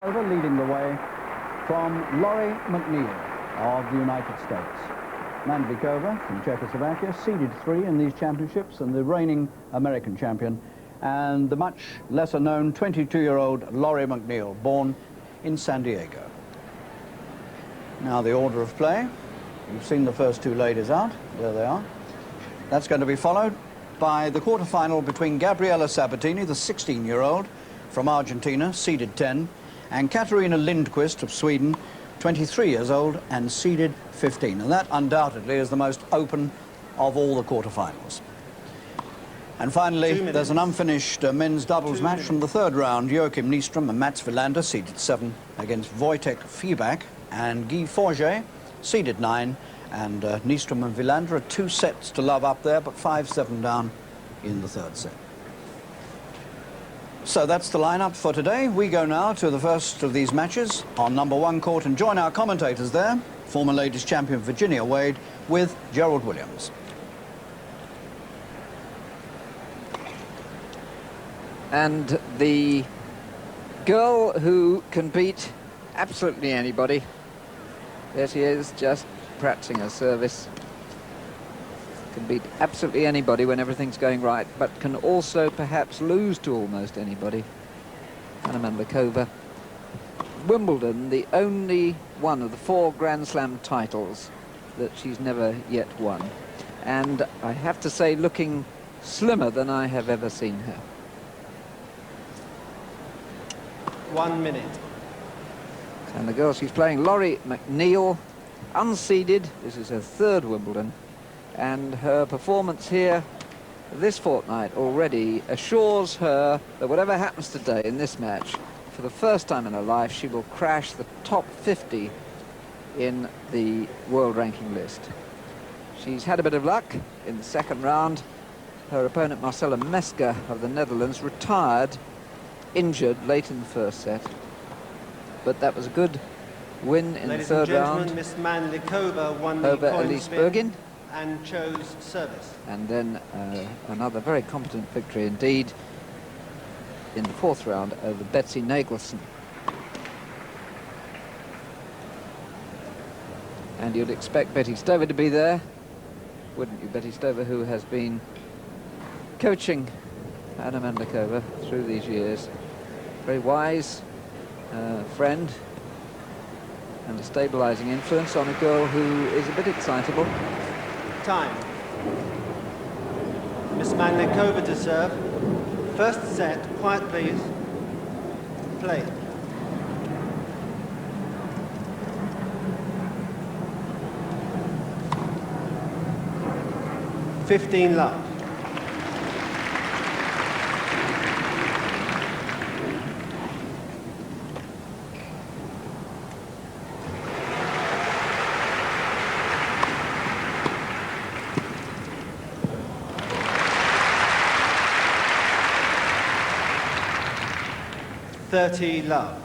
Over leading the way from Lori McNeil of the United States. Mandlikova from Czechoslovakia, seeded 3 in these championships, and the reigning American champion, and the much lesser known 22-year-old Lori McNeil, born in San Diego. Now the order of play. You've seen the first 2 ladies out. There they are. That's going to be followed by the quarter-final between Gabriela Sabatini, the 16-year-old from Argentina, seeded 10, and Katarina Lindqvist of Sweden, 23 years old and seeded 15. And that undoubtedly is the most open of all the quarterfinals. And finally, there's an unfinished men's doubles match from the 3rd round. Joachim Nystrom and Mats Wilander, seeded 7, against Wojtek Fibak and Guy Forget, seeded 9. And Nystrom and Wilander are 2 sets to love up there, but 5-7 down in the 3rd set. So that's the lineup for today. We go now to the first of these matches on number 1 court and join our commentators there, former ladies champion Virginia Wade with Gerald Williams. And the girl who can beat absolutely anybody, there she is, just practicing her service. Can beat absolutely anybody when everything's going right, but can also perhaps lose to almost anybody. Hana Mandlikova. Wimbledon, the only one of the 4 Grand Slam titles that she's never yet won. And I have to say, looking slimmer than I have ever seen her. 1 minute. And the girl she's playing, Lori McNeil, unseeded. This is her 3rd Wimbledon. And her performance here this fortnight already assures her that whatever happens today in this match, for the first time in her life, she will crash the top 50 in the world ranking list. She's had a bit of luck in the 2nd round. Her opponent, Marcella Mesker of the Netherlands, retired, injured late in the 1st set. But that was a good win in the 3rd round. Miss Mandlikova won the over Elise Bergin. And chose service. And then another very competent victory indeed in the 4th round over Betsy Nagelson. And you'd expect Betty Stover to be there, wouldn't you? Betty Stover, who has been coaching Hana Mandlikova through these years. Very wise friend and a stabilising influence on a girl who is a bit excitable. Time. Miss Mandlikova to serve. First set, quiet please. Play. $15 love. $30 love.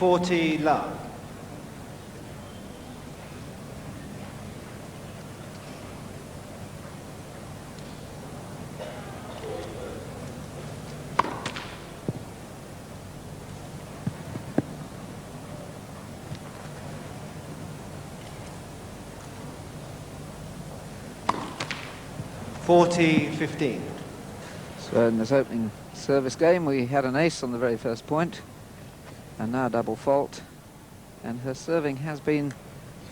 $40 love. $40-15. So in this opening service game, we had an ace on the very first point. And now double fault, and her serving has been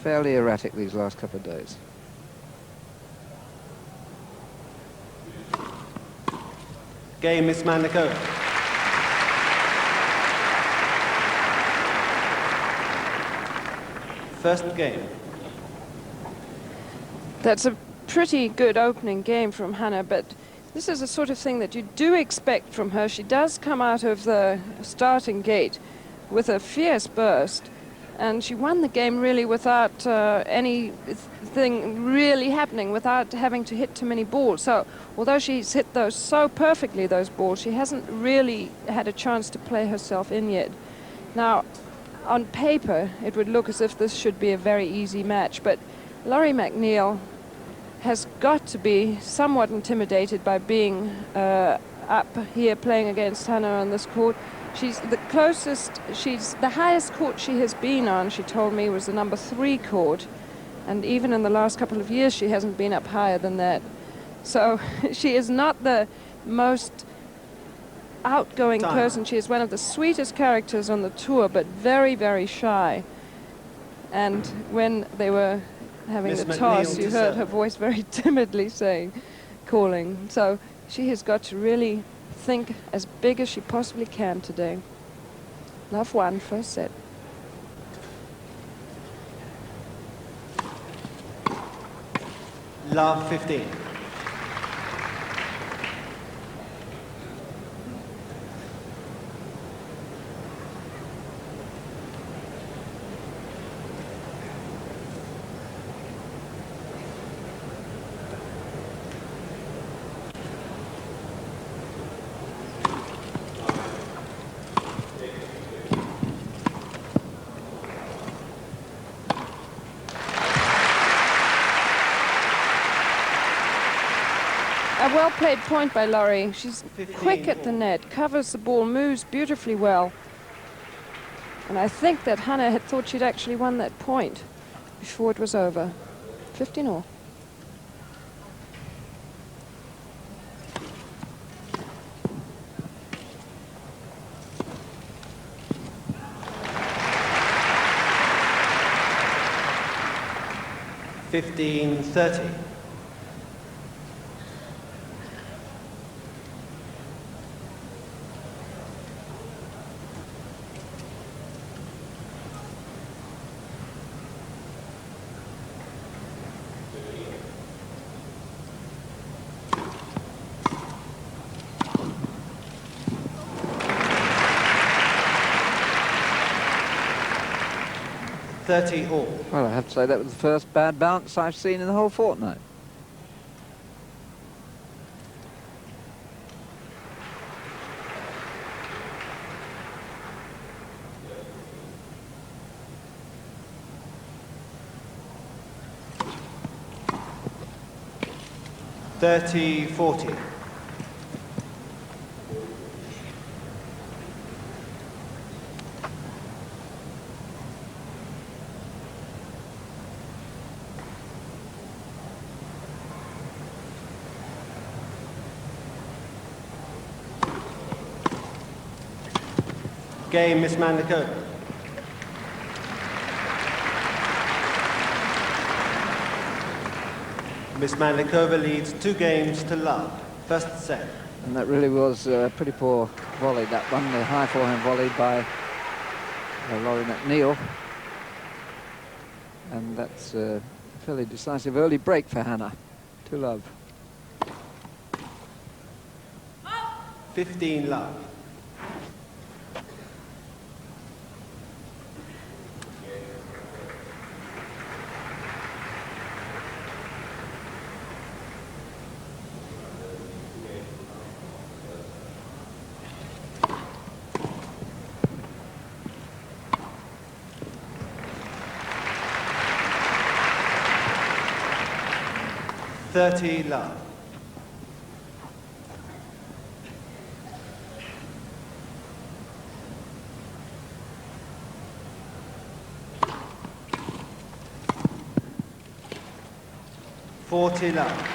fairly erratic these last couple of days. Game, Miss Mandlikova. First game. That's a pretty good opening game from Hana, but this is the sort of thing that you do expect from her. She does come out of the starting gate with a fierce burst. And she won the game really without anything really happening, without having to hit too many balls. So although she's hit those so perfectly, those balls, she hasn't really had a chance to play herself in yet. Now, on paper, it would look as if this should be a very easy match, but Lori McNeil has got to be somewhat intimidated by being up here playing against Hana on this court. She's the closest, the highest court she has been on, she told me, was the number 3 court. And even in the last couple of years, she hasn't been up higher than that. So she is not the most outgoing person. She is one of the sweetest characters on the tour, but very, very shy. And when they were having the toss, you heard her voice very timidly calling. So she has got to really think as big as she possibly can today. Love 1, first set. Love 15. A well-played point by Laurie. She's quick at the net, covers the ball, moves beautifully well. And I think that Hana had thought she'd actually won that point before it was over. 15-all. $15-30. $30-all. Well, I have to say that was the first bad bounce I've seen in the whole fortnight. $30-40. Game, Miss Mandlikova. Miss Mandlikova leads 2-0. First set. And that really was a pretty poor volley, that one, the high forehand volley by Lori McNeil. And that's a fairly decisive early break for Hana. 2-love. 15-love. $30-love. $40-love.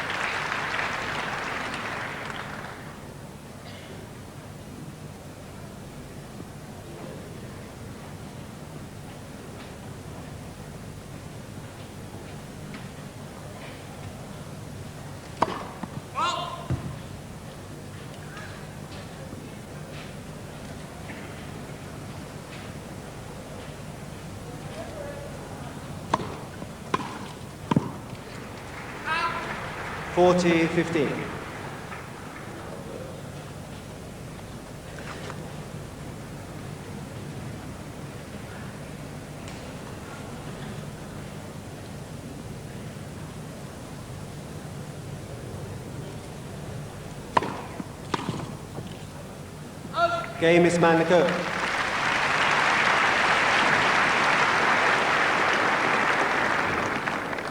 $40-15. Game is Mandlikova.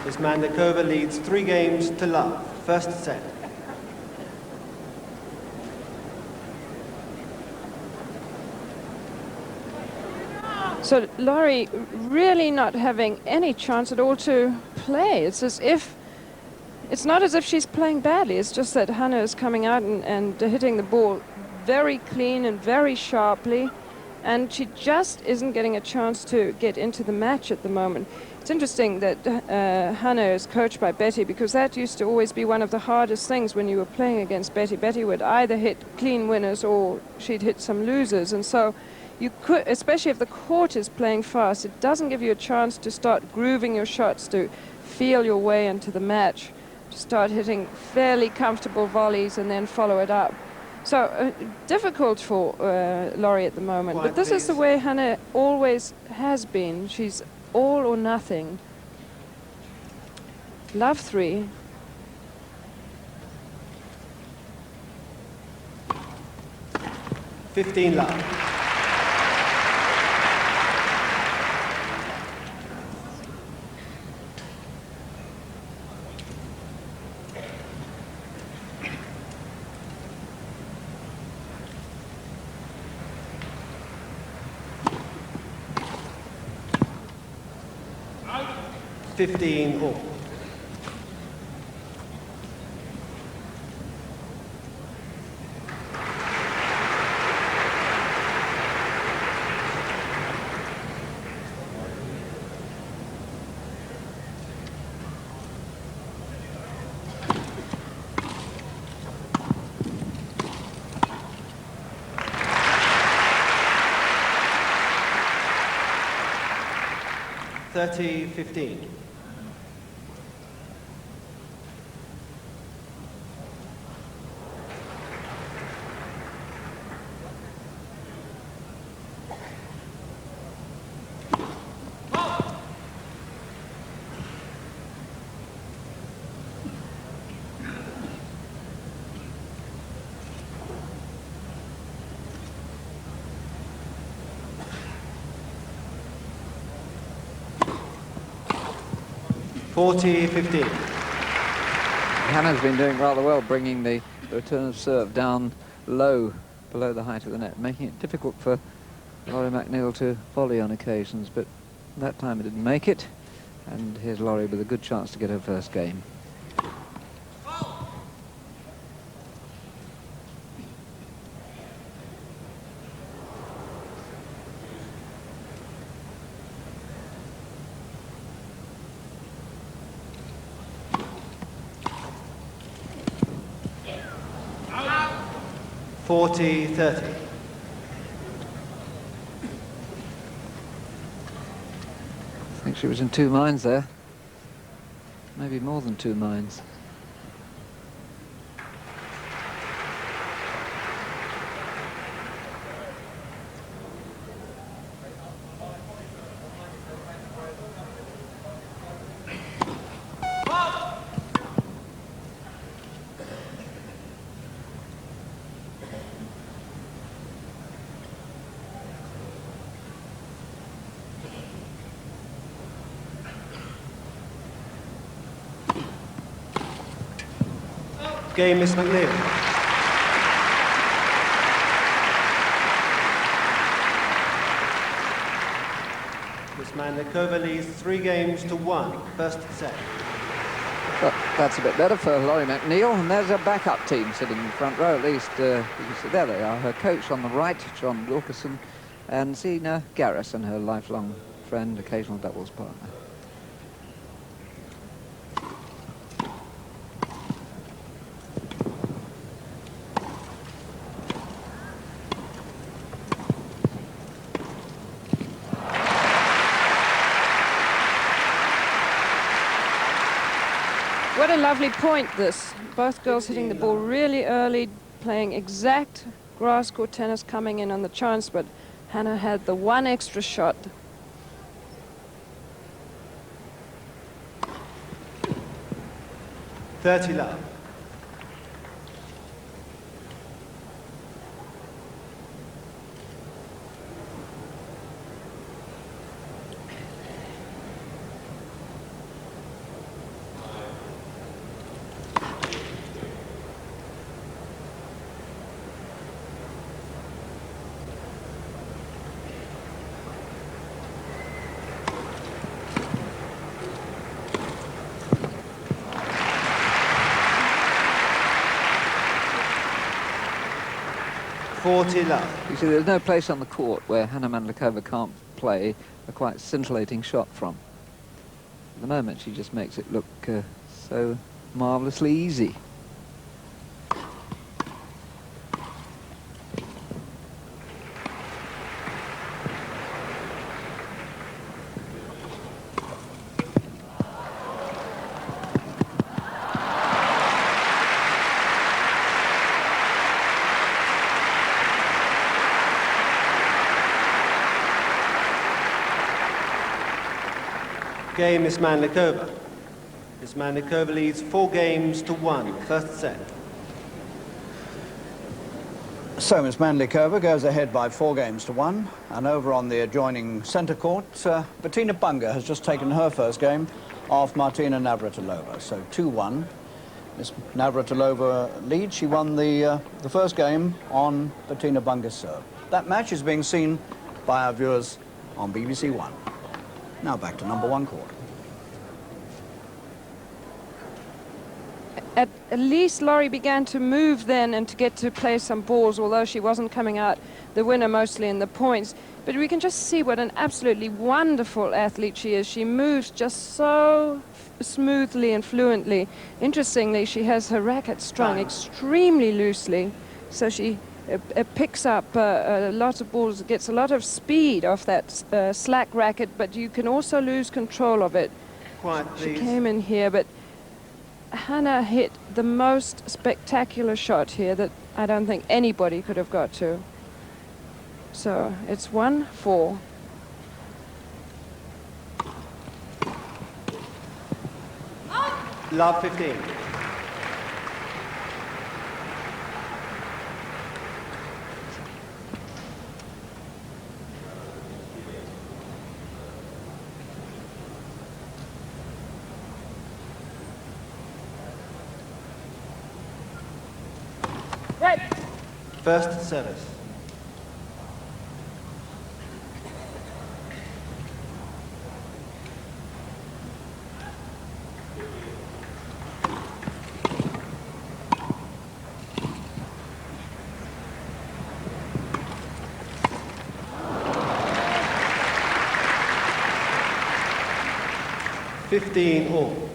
Miss Mandlikova leads 3 games to love. First set. So Laurie really not having any chance at all to play. It's as if, it's not as if she's playing badly. It's just that Hana is coming out and hitting the ball very clean and very sharply, and she just isn't getting a chance to get into the match at the moment. It's interesting that Hana is coached by Betty, because that used to always be one of the hardest things when you were playing against Betty. Betty would either hit clean winners or she'd hit some losers, and so you could, especially if the court is playing fast, it doesn't give you a chance to start grooving your shots, to feel your way into the match, to start hitting fairly comfortable volleys and then follow it up. So difficult for Laurie at the moment. But this is the way Hana always has been. She's all or nothing. Love 3. $15 love. $15 all. $30-15. $40-15. Hana's been doing rather well, bringing the return of serve down low, below the height of the net, making it difficult for Laurie McNeil to volley on occasions, but that time it didn't make it, and here's Laurie with a good chance to get her first game. $40-30. I think she was in 2 minds there. Maybe more than 2 minds. Game, Miss McNeil. Miss Mandlikova leads 3 games to 1. First set. But that's a bit better for Laurie McNeil, and there's a backup team sitting in the front row, at least. You can see, there they are. Her coach on the right, John Wilkerson, and Zina Garrison, her lifelong friend, occasional doubles partner. What a lovely point this. Both girls hitting the ball really early, playing exact grass court tennis, coming in on the chance, but Hana had the one extra shot. $30 love. 40 love. You see, there's no place on the court where Hana Mandlikova can't play a quite scintillating shot from. At the moment, she just makes it look so marvellously easy. Game Miss Mandlikova. Miss Mandlikova leads 4 games to 1, first set. So Miss Mandlikova goes ahead by 4 games to 1, and over on the adjoining centre court, Bettina Bunga has just taken her first game off Martina Navratilova. So 2-1. Miss Navratilova leads. She won the first game on Bettina Bunga's serve. That match is being seen by our viewers on BBC One. Now back to number 1 court. At least Laurie began to move then and to get to play some balls, although she wasn't coming out the winner mostly in the points. But we can just see what an absolutely wonderful athlete she is. She moves just so smoothly and fluently. Interestingly, she has her racket strung extremely loosely, so she picks up a lot of balls, gets a lot of speed off that slack racket, but you can also lose control of it. Quiet, She please. came in here, but Hana hit the most spectacular shot here that I don't think anybody could have got to. So it's 1-4. Love 15. First service. Fifteen all.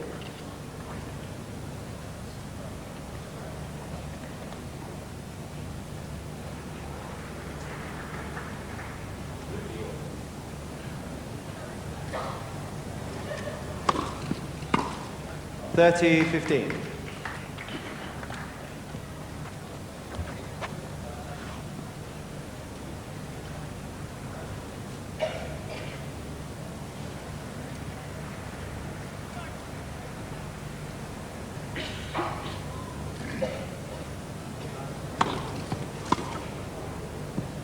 Thirty, 15.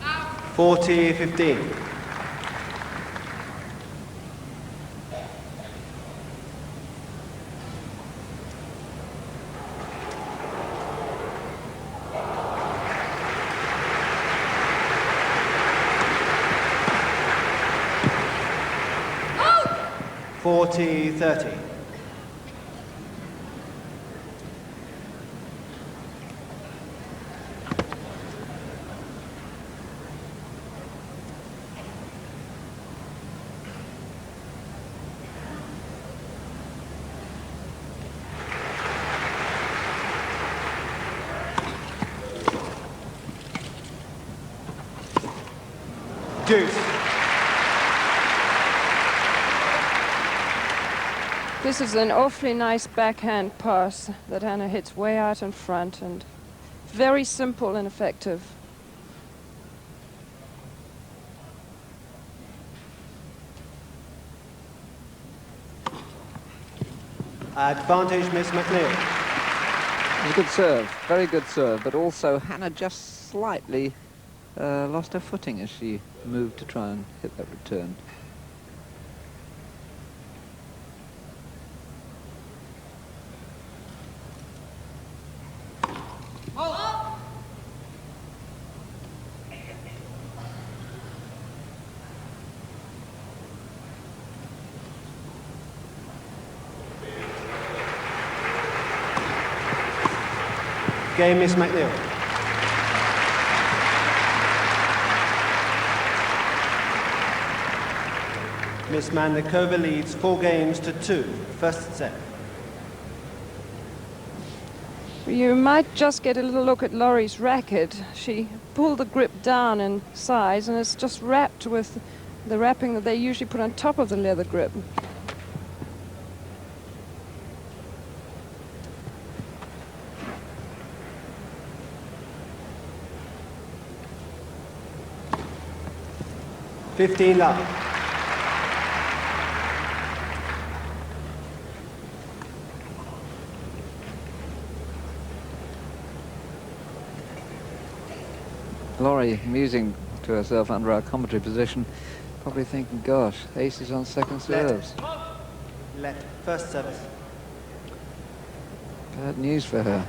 Out. 40, 15. Out. 40, 30. Deuce. This is an awfully nice backhand pass that Hana hits way out in front, and very simple and effective. Advantage, Miss McNeil. It was a good serve, very good serve, but also Hana just slightly lost her footing as she moved to try and hit that return. Game, Miss McNeil. Miss Mandlikova leads 4 games to 2, first set. You might just get a little look at Laurie's racket. She pulled the grip down in size, and it's just wrapped with the wrapping that they usually put on top of the leather grip. $15 love. Laurie musing to herself under our commentary position, probably thinking, gosh, aces on second serves. Let first service. Bad news for her.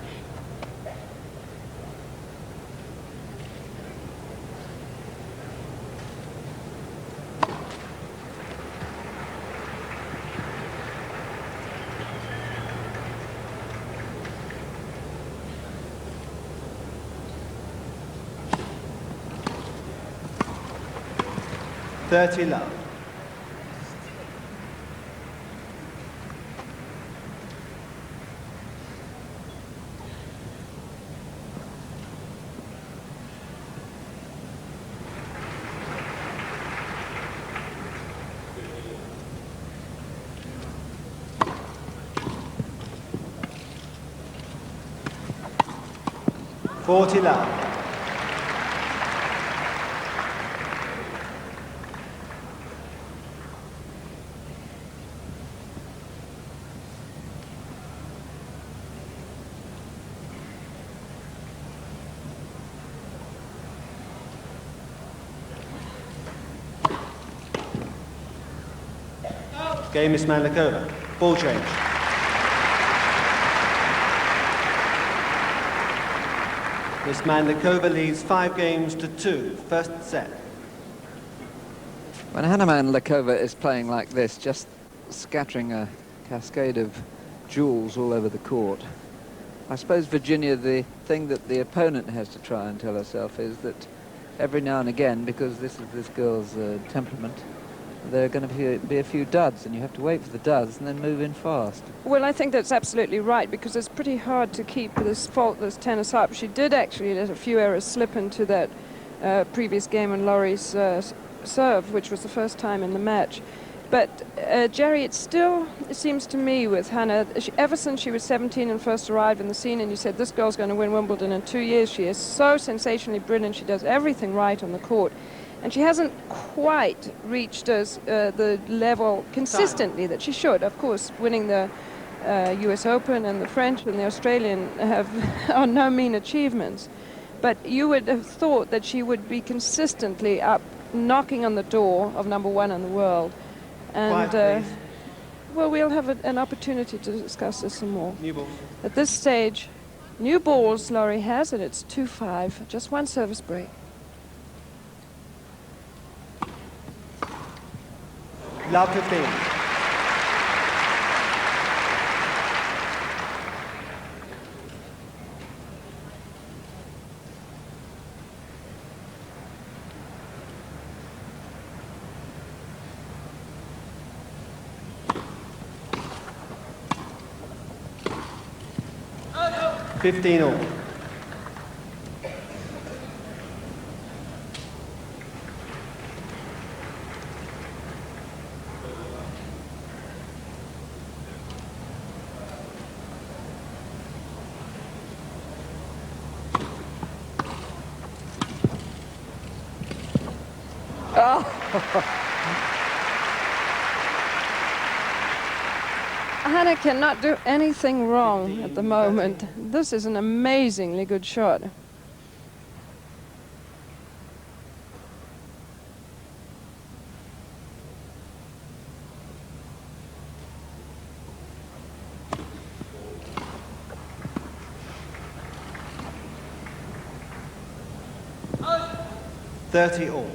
$30 love. $40 love. Game is Mandlikova. Ball change. Miss Mandlikova leads 5 games to 2, first set. When Hana Mandlikova is playing like this, just scattering a cascade of jewels all over the court, I suppose, Virginia, the thing that the opponent has to try and tell herself is that every now and again, because this is this girl's temperament, there are going to be a few duds, and you have to wait for the duds and then move in fast. Well, I think that's absolutely right, because it's pretty hard to keep this faultless tennis up. She did actually let a few errors slip into that previous game on Laurie's serve, which was the first time in the match. But, Jerry, it seems to me with Hannah, ever since she was 17 and first arrived in the scene, and you said, this girl's going to win Wimbledon in 2 years, she is so sensationally brilliant. She does everything right on the court. And she hasn't quite reached the level consistently that she should. Of course, winning the US Open and the French and the Australian are no mean achievements. But you would have thought that she would be consistently up, knocking on the door of #1 in the world. And, well, we'll have an opportunity to discuss this some more. New balls. At this stage, new balls Laurie has, and it's 2-5, just one service break. Love 15. $15 all. Hannah cannot do anything wrong at the moment. This is an amazingly good shot. $30 all.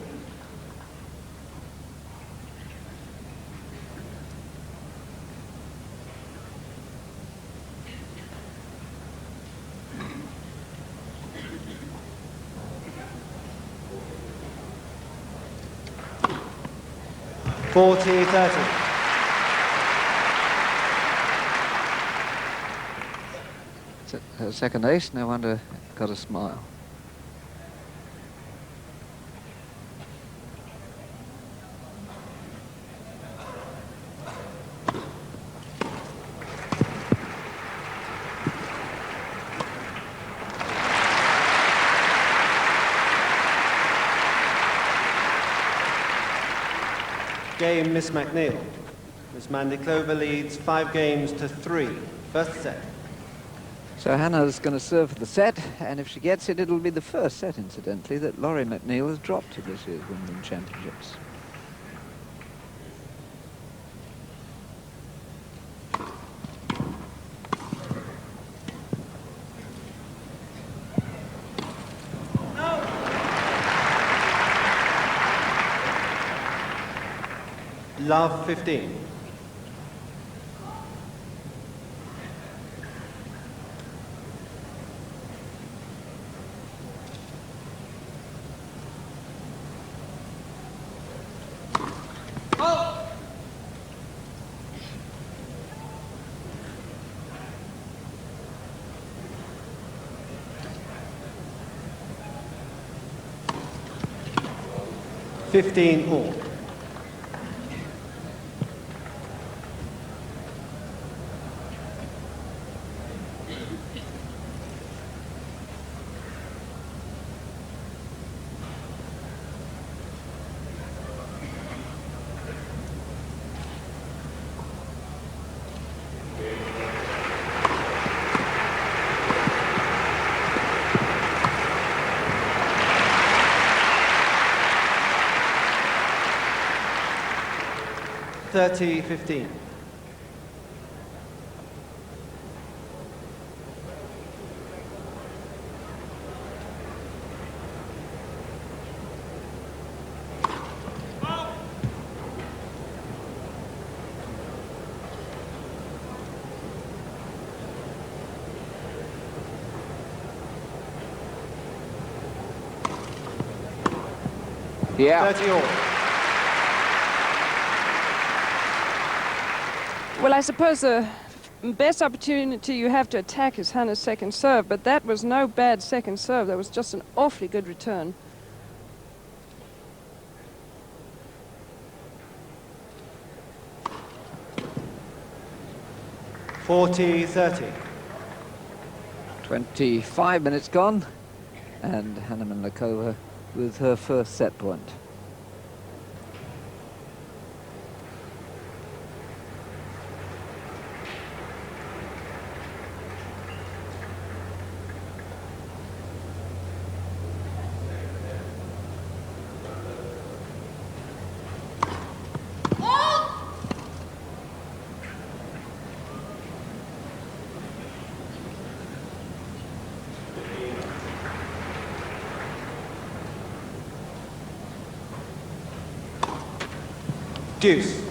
40-30. Her second ace, no wonder got a smile. Game, Miss McNeil. Miss Mandlikova leads 5-3. First set. So Hannah's going to serve for the set, and if she gets it, it'll be the first set, incidentally, that Laurie McNeil has dropped at this year's Wimbledon Championships. Love 15. Oh! All. $30-15. Yeah. 30 all. Well, I suppose the best opportunity you have to attack is Hannah's second serve, but that was no bad second serve. That was just an awfully good return. $40-30. 25 minutes gone, and Hana Mandlikova with her first set point. Deuce.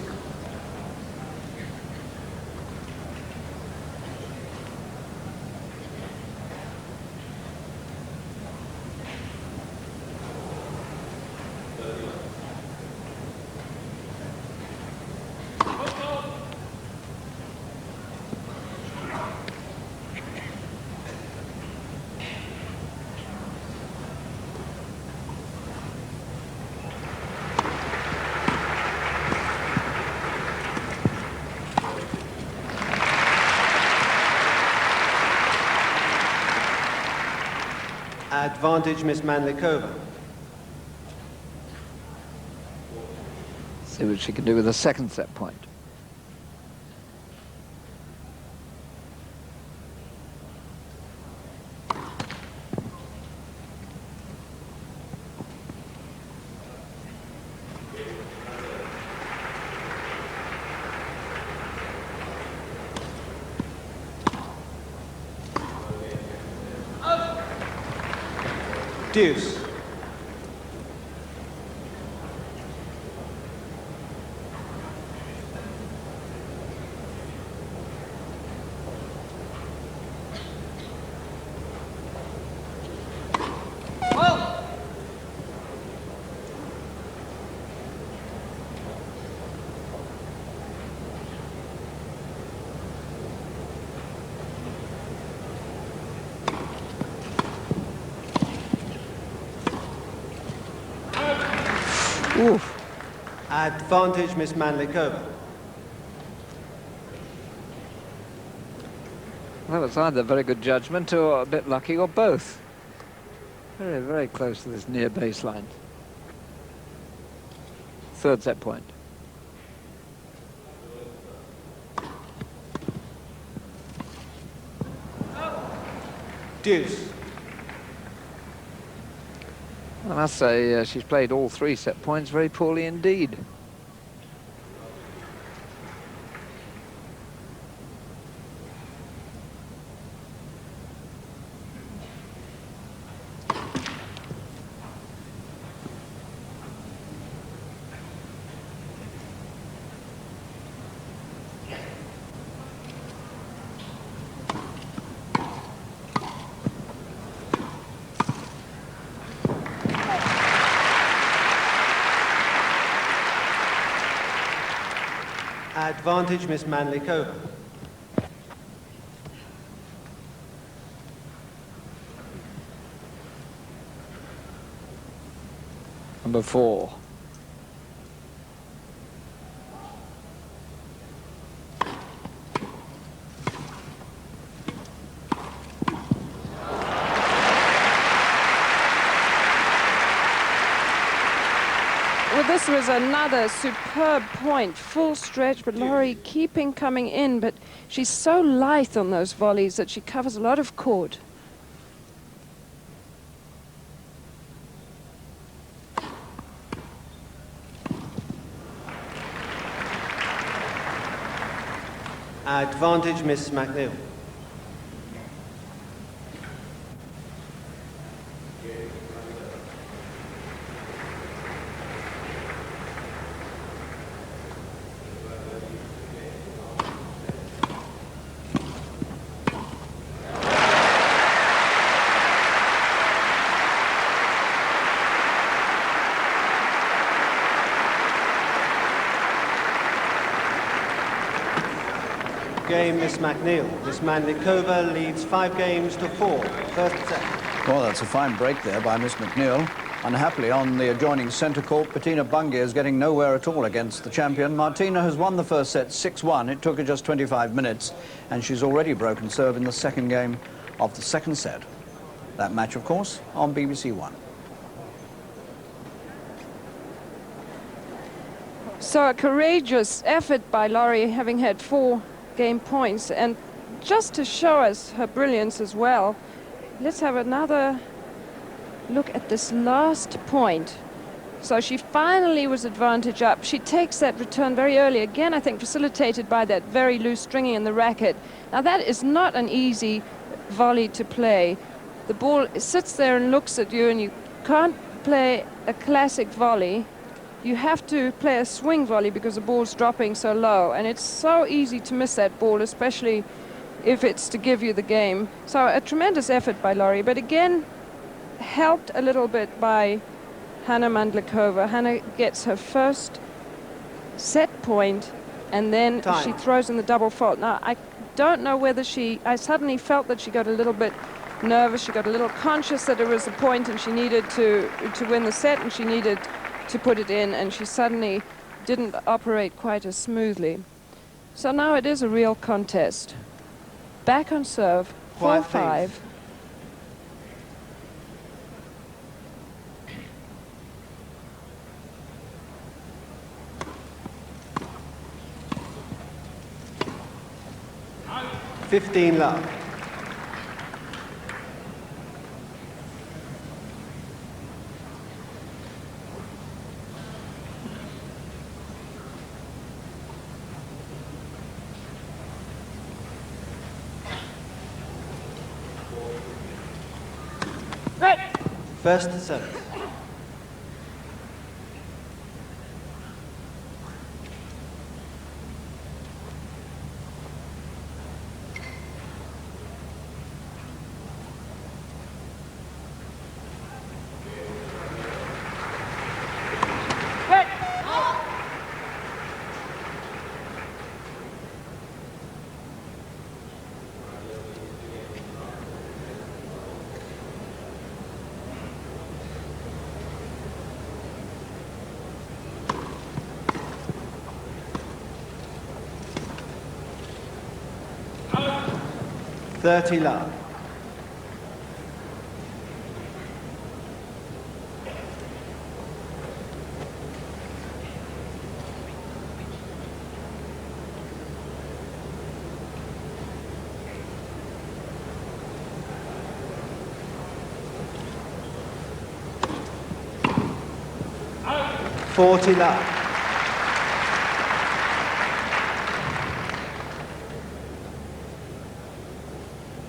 Advantage, Miss Mandlikova. See what she can do with a second set point. Deuce. Oof. Advantage, Miss Mandlikova. That was either very good judgment or a bit lucky or both. Very, very close to this near baseline. Third set point. Deuce. I must say she's played all 3 set points very poorly indeed. Advantage, Miss Mandlikova. Number 4. Well, this was another superb point, full stretch, but Laurie keeping coming in, but she's so lithe on those volleys that she covers a lot of court. Advantage, Miss McNeil. Game, Miss McNeil. Miss Mandlikova leads 5 games to 4. First set. Well, that's a fine break there by Miss McNeil. Unhappily, on the adjoining centre court, Bettina Bunge is getting nowhere at all against the champion. Martina has won the first set 6-1. It took her just 25 minutes, and she's already broken serve in the second game of the second set. That match, of course, on BBC One. So a courageous effort by Laurie, having had 4 game points, and just to show us her brilliance as well, let's have another look at this last point. So she finally was advantage up. She takes that return very early, again I think facilitated by that very loose stringing in the racket. Now that is not an easy volley to play. The ball sits there and looks at you, and you can't play a classic volley. You have to play a swing volley because the ball's dropping so low, and it's so easy to miss that ball, especially if it's to give you the game. So a tremendous effort by Laurie, but again helped a little bit by Hana Mandlikova. Hana gets her first set point, and then she throws in the double fault. Now I don't know whether I suddenly felt that she got a little bit nervous, she got a little conscious that it was a point and she needed to win the set, and she needed to put it in, and she suddenly didn't operate quite as smoothly. So now it is a real contest. Back on serve, 4-5. $15 love. First service. 30 love. Out. 40 love.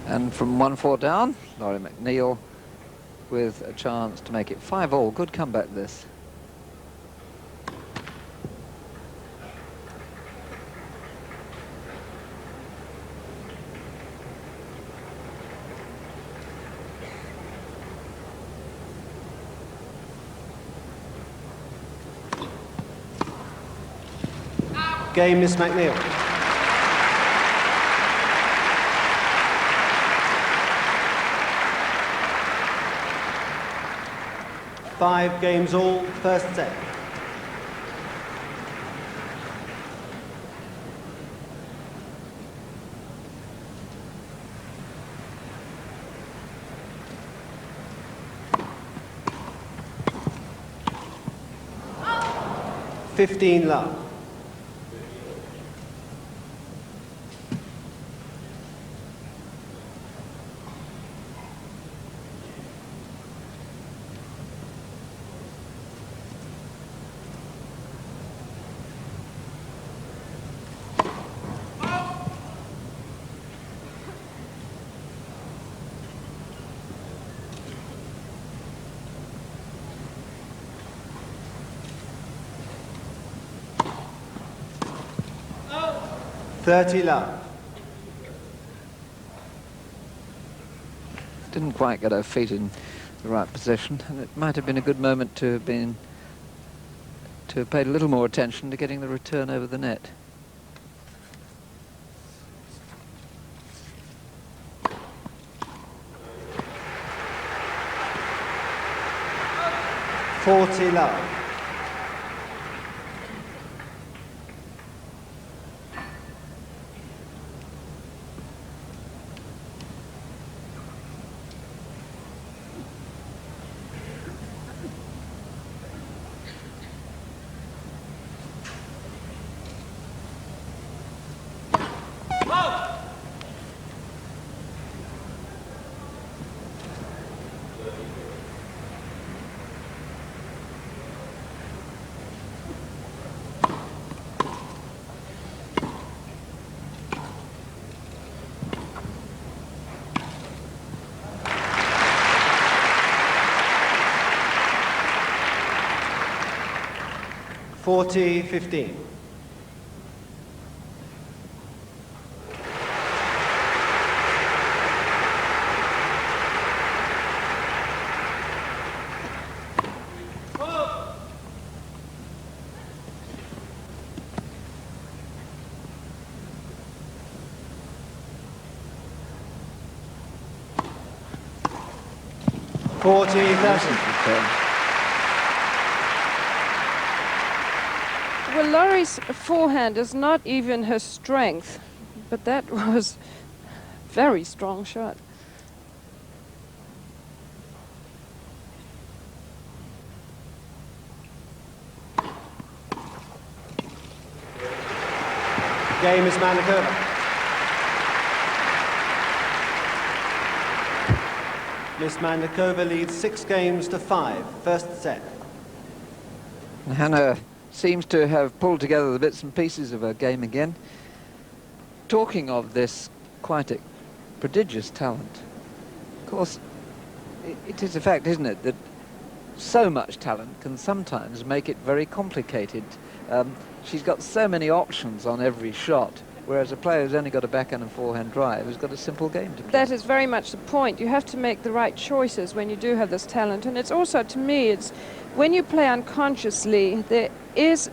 And from 1-4 down, Lori McNeil with a chance to make it 5-all. Good comeback, this. Game, Miss McNeil. Five games all, first set. Oh. 15 love. Oh. 30 love. Didn't quite get her feet in the right position, and it might have been a good moment to have paid a little more attention to getting the return over the net. Oh. 40 love. (40-15). Oh. 40-30. Well, Laurie's forehand is not even her strength, but that was a very strong shot. Game is Mandlikova. Miss Mandlikova leads 6-5, first set. Hana seems to have pulled together the bits and pieces of her game again. Talking of this quite a prodigious talent, of course, it is a fact, isn't it, that so much talent can sometimes make it very complicated. She's got so many options on every shot, whereas a player who's only got a backhand and forehand drive has got a simple game to play. That is very much the point. You have to make the right choices when you do have this talent. And it's also, to me, it's when you play unconsciously, there is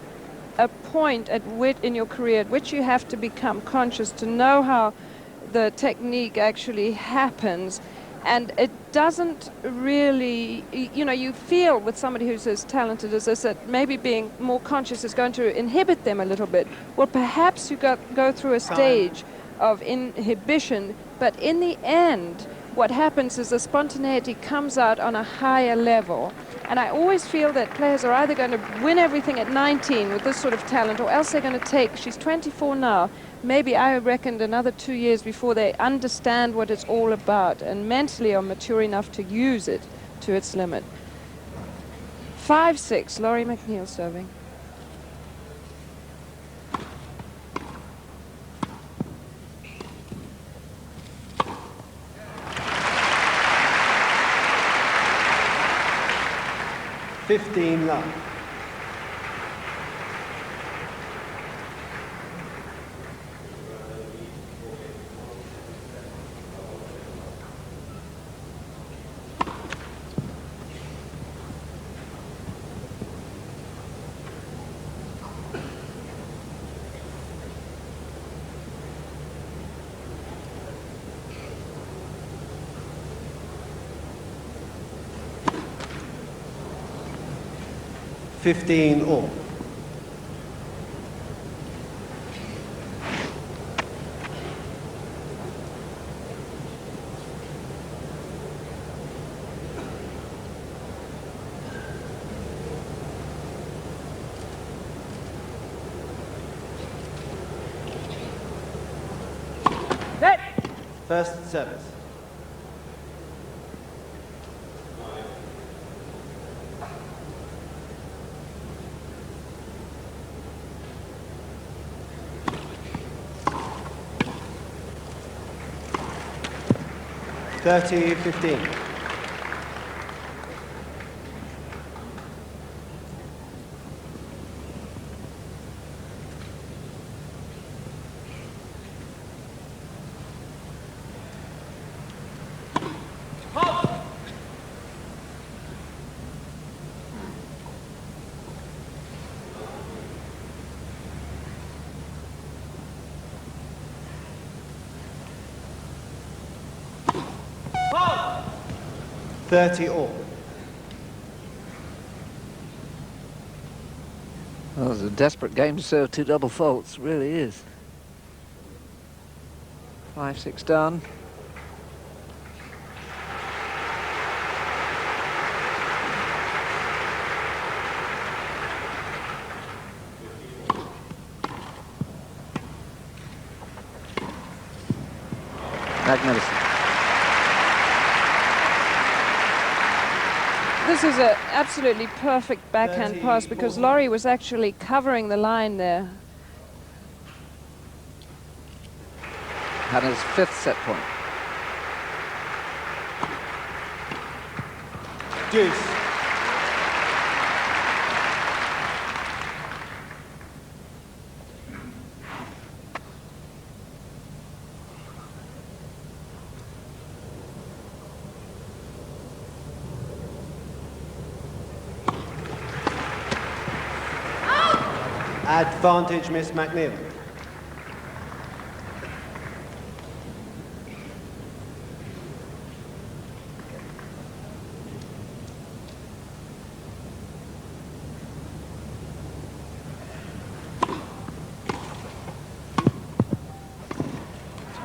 a point in your career at which you have to become conscious to know how the technique actually happens. And it doesn't really, you know, you feel with somebody who's as talented as this that maybe being more conscious is going to inhibit them a little bit. Well, perhaps you go through a stage of inhibition, but in the end, what happens is the spontaneity comes out on a higher level. And I always feel that players are either going to win everything at 19 with this sort of talent, or else they're going to take, she's 24 now, maybe I reckoned another 2 years before they understand what it's all about and mentally are mature enough to use it to its limit. 5-6, Lori McNeil serving. Love. All. First service. Thirty, 15. All. Well, it's a desperate game to serve 2 double faults, really is. 5-6 done. Magnificent. This is an absolutely perfect backhand pass because Laurie was actually covering the line there. Hana's 5th set point. Deuce. Advantage, Miss McNeil.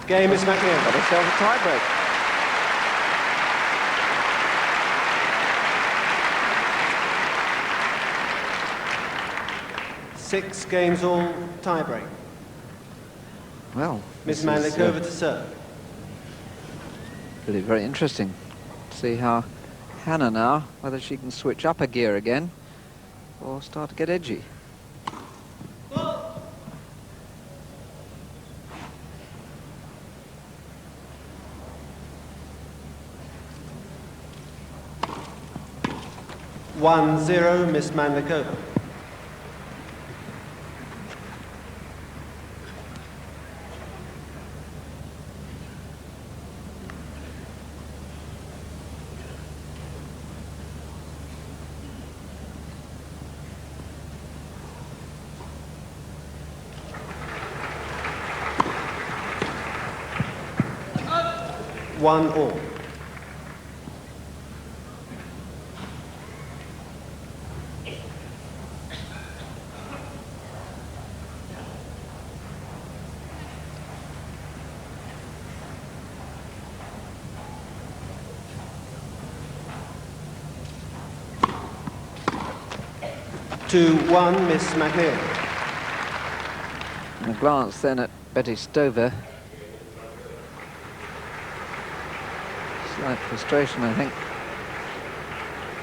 Game, Miss McNeil. Got herself a tiebreak. Six games all, tiebreak. Well, Miss Mandlikova to serve. Really very interesting to see how Hana now, whether she can switch up a gear again or start to get edgy. One, 0, Miss Mandlikova. One all. 2-1, Miss McNeil. And a glance then at Betty Stover. Slight frustration, I think.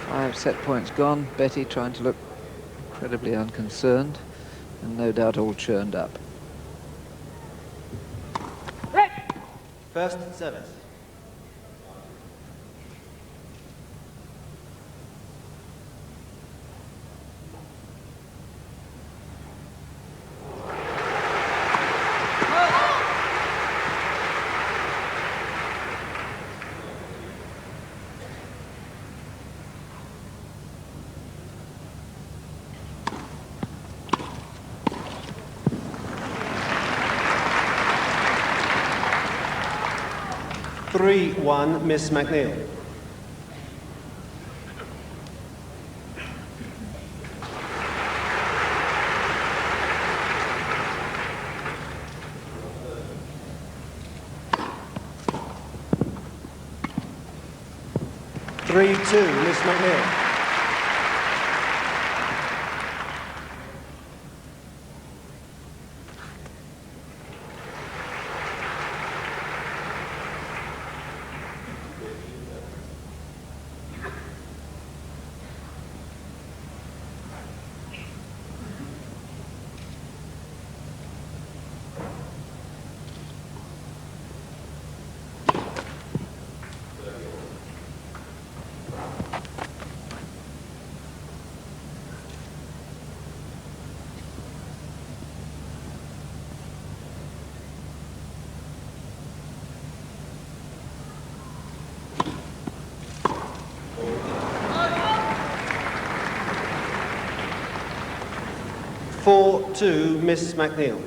5 set points gone. Betty trying to look incredibly unconcerned, and no doubt all churned up. First service. (3-1), Miss McNeil. (3-2), Miss McNeil. 4-2, Miss McNeil.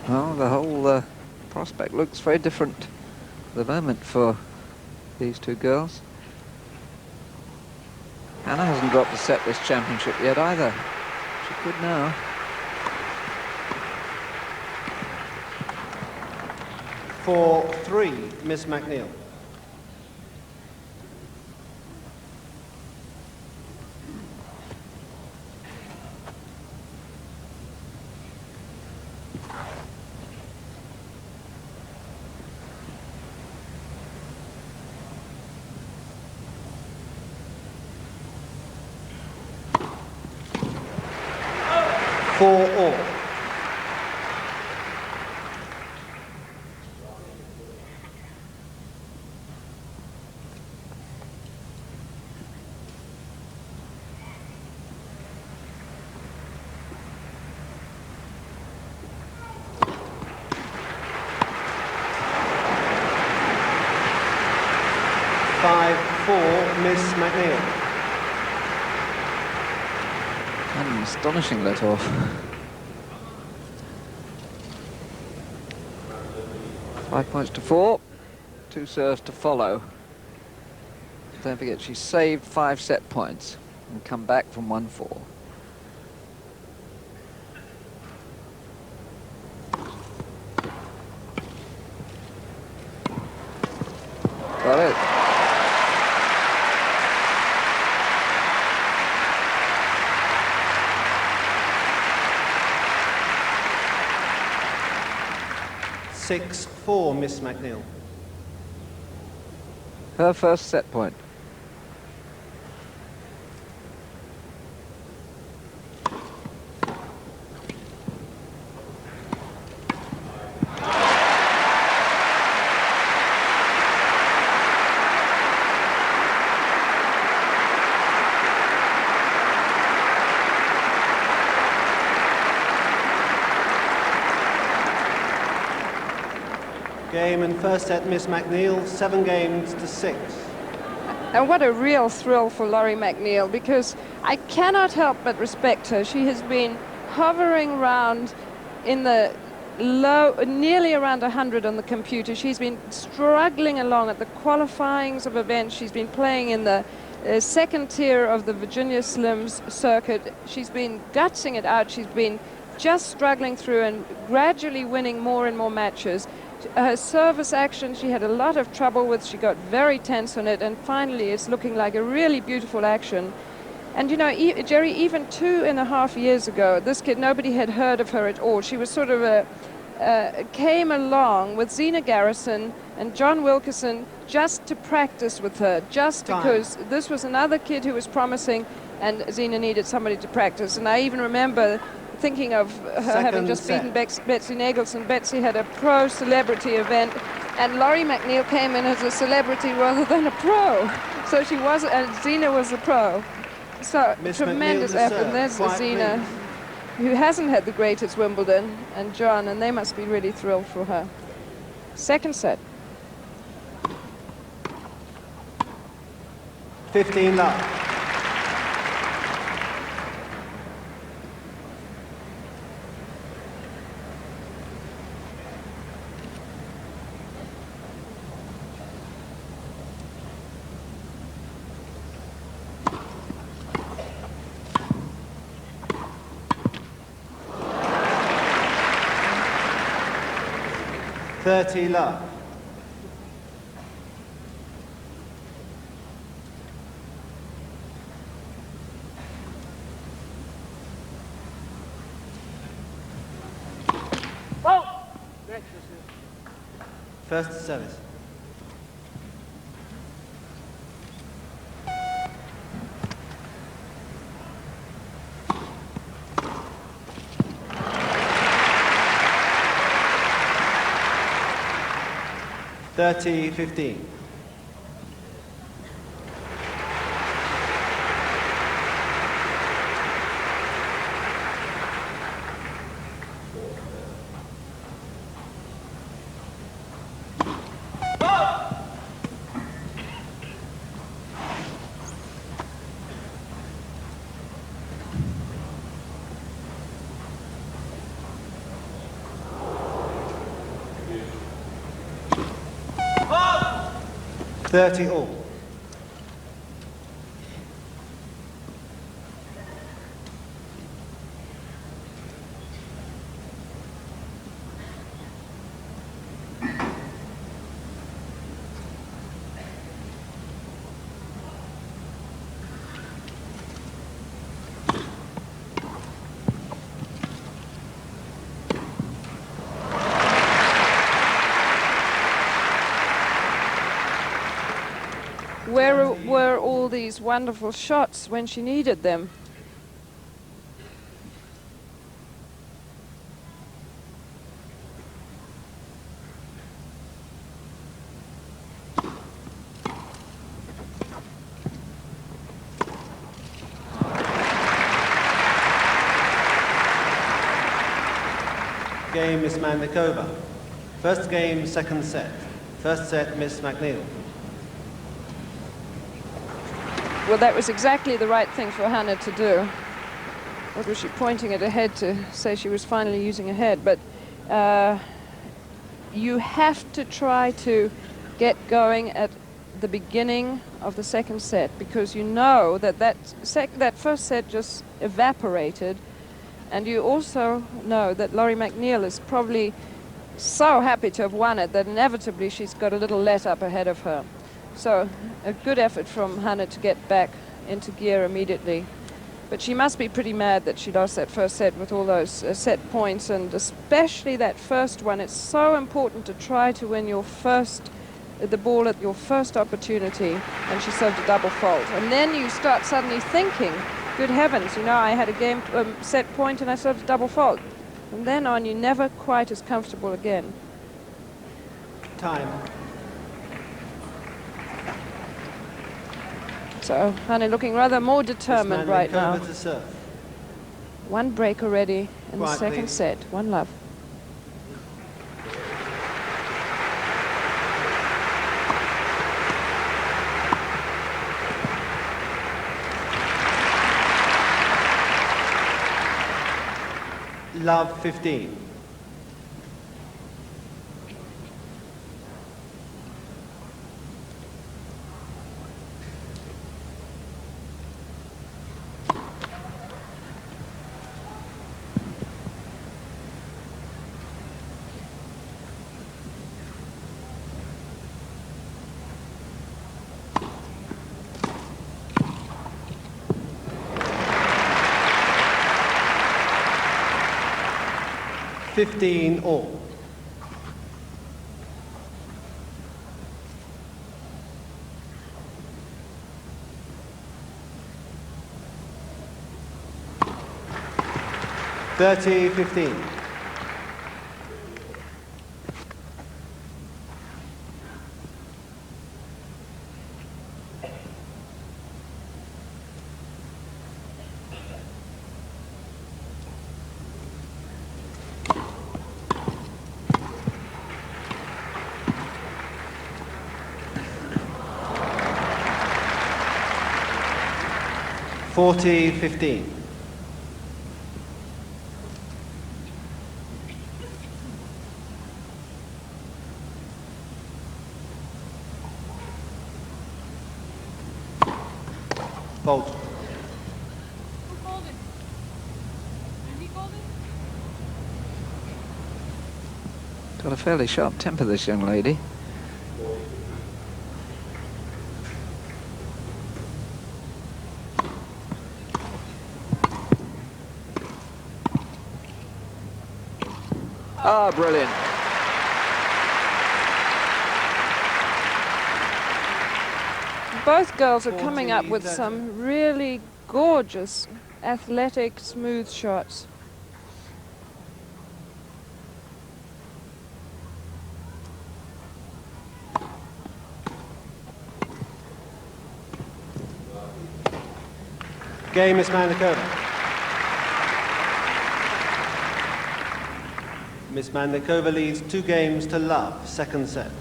Well, the whole prospect looks very different at the moment for these two girls. Hannah hasn't dropped a set this championship yet either. She could now. For 3, Miss McNeil. For all. Miss McNeil. An astonishing let-off. Five points to 4. 2 serves to follow. Don't forget, she saved 5 set points and come back from 1-4. Got it. Six, 4, Miss McNeil. Her first set point. Game and first set, Miss McNeil, 7 games to 6. And what a real thrill for Lori McNeil, because I cannot help but respect her. She has been hovering around in the low, nearly around 100 on the computer. She's been struggling along at the qualifyings of events. She's been playing in the second tier of the Virginia Slims circuit. She's been gutsing it out. She's been just struggling through and gradually winning more and more matches. Her service action, she had a lot of trouble with. She got very tense on it, and finally it's looking like a really beautiful action. And you know, Jerry, even 2.5 years ago, this kid, nobody had heard of her at all. She was sort of came along with Zina Garrison and John Wilkerson just to practice with her, just because this was another kid who was promising, and Zina needed somebody to practice. And I even remember thinking of her having just beaten Betsy Nagelson. Betsy had a pro celebrity event, and Lori McNeil came in as a celebrity rather than a pro. So she was, and Zina was a pro. So tremendous effort. And there's Zina, who hasn't had the greatest Wimbledon, and John, and they must be really thrilled for her. Second set. 15 love. Love. First service. (30-15). All. Where were all these wonderful shots when she needed them? Game, Miss Mandlikova. First game, second set. First set, Miss McNeil. Well, that was exactly the right thing for Hana to do. What was she pointing at her head to say she was finally using her head? But you have to try to get going at the beginning of the second set, because you know that that first set just evaporated, and you also know that Lori McNeil is probably so happy to have won it that inevitably she's got a little let up ahead of her. So a good effort from Hana to get back into gear immediately. But she must be pretty mad that she lost that first set with all those set points, and especially that first one. It's so important to try to win your the ball at your first opportunity, and she served a double fault. And then you start suddenly thinking, good heavens, you know, I had a game set point and I served a double fault. From then on, you're never quite as comfortable again. Time. So Hana looking rather more determined right now. To serve. One break already in the second please. set. One love. Love 15. 15 all. Thirty 15. Forty 15. Fault. Got a fairly sharp temper, this young lady. Ah, brilliant. Both girls are coming up with some really gorgeous, athletic, smooth shots. Game, Miss Mandlikova. Miss Mandlikova leads 2 games to love, second set.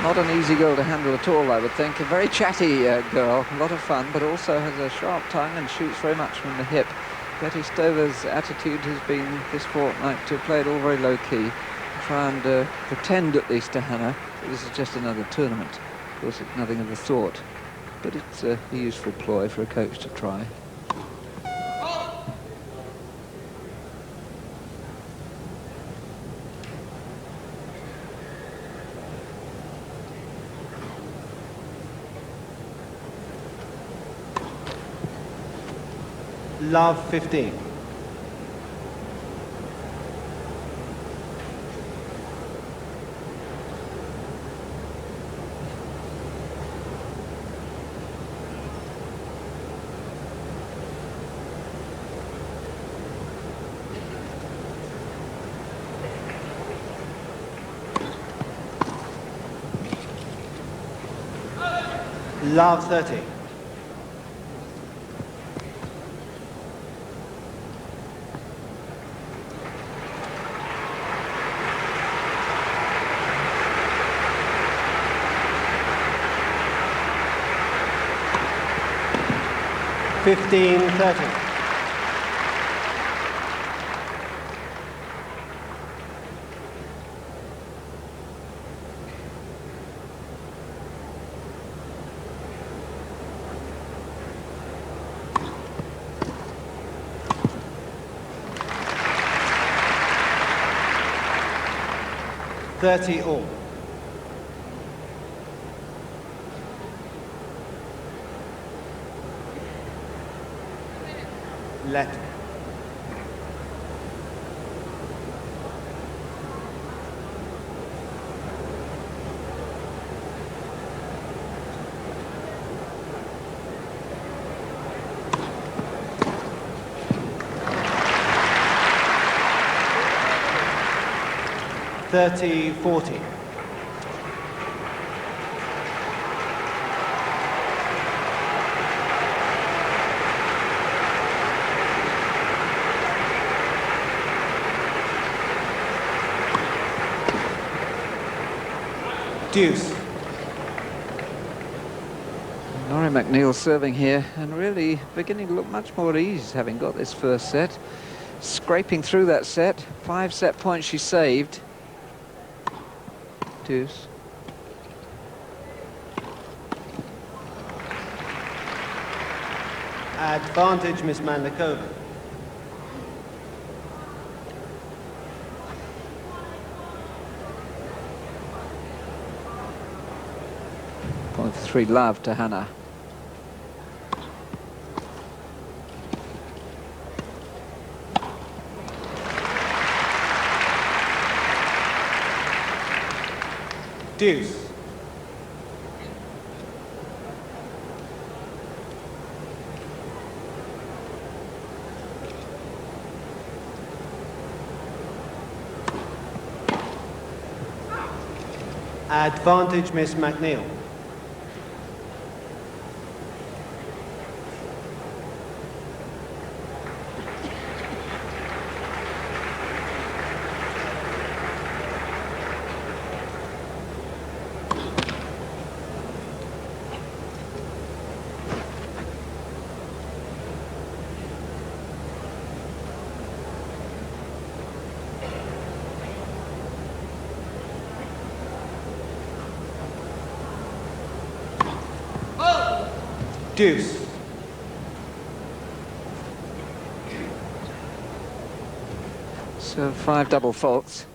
Not an easy girl to handle at all, I would think. A very chatty girl, a lot of fun, but also has a sharp tongue and shoots very much from the hip. Betty Stover's attitude has been this fortnight to play it all very low-key, try and pretend at least to Hana that this is just another tournament. Of course, it's nothing of the sort, but it's a useful ploy for a coach to try. Love 15. Love 30. Fifteen 30. All. Let. Thirty 40. Deuce. Laurie McNeil serving here and really beginning to look much more at ease, having got this first set. Scraping through that set. 5 set points she saved. Deuce. Advantage, Miss Mandlikova. Point 3 love to Hana. Deuce. Advantage, Miss McNeil. Deuce. So 5 double faults.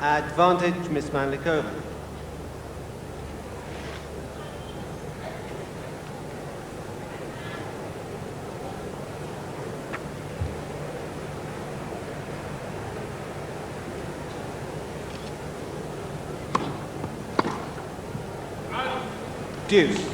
Advantage, Miss Mandlikova. Deuce.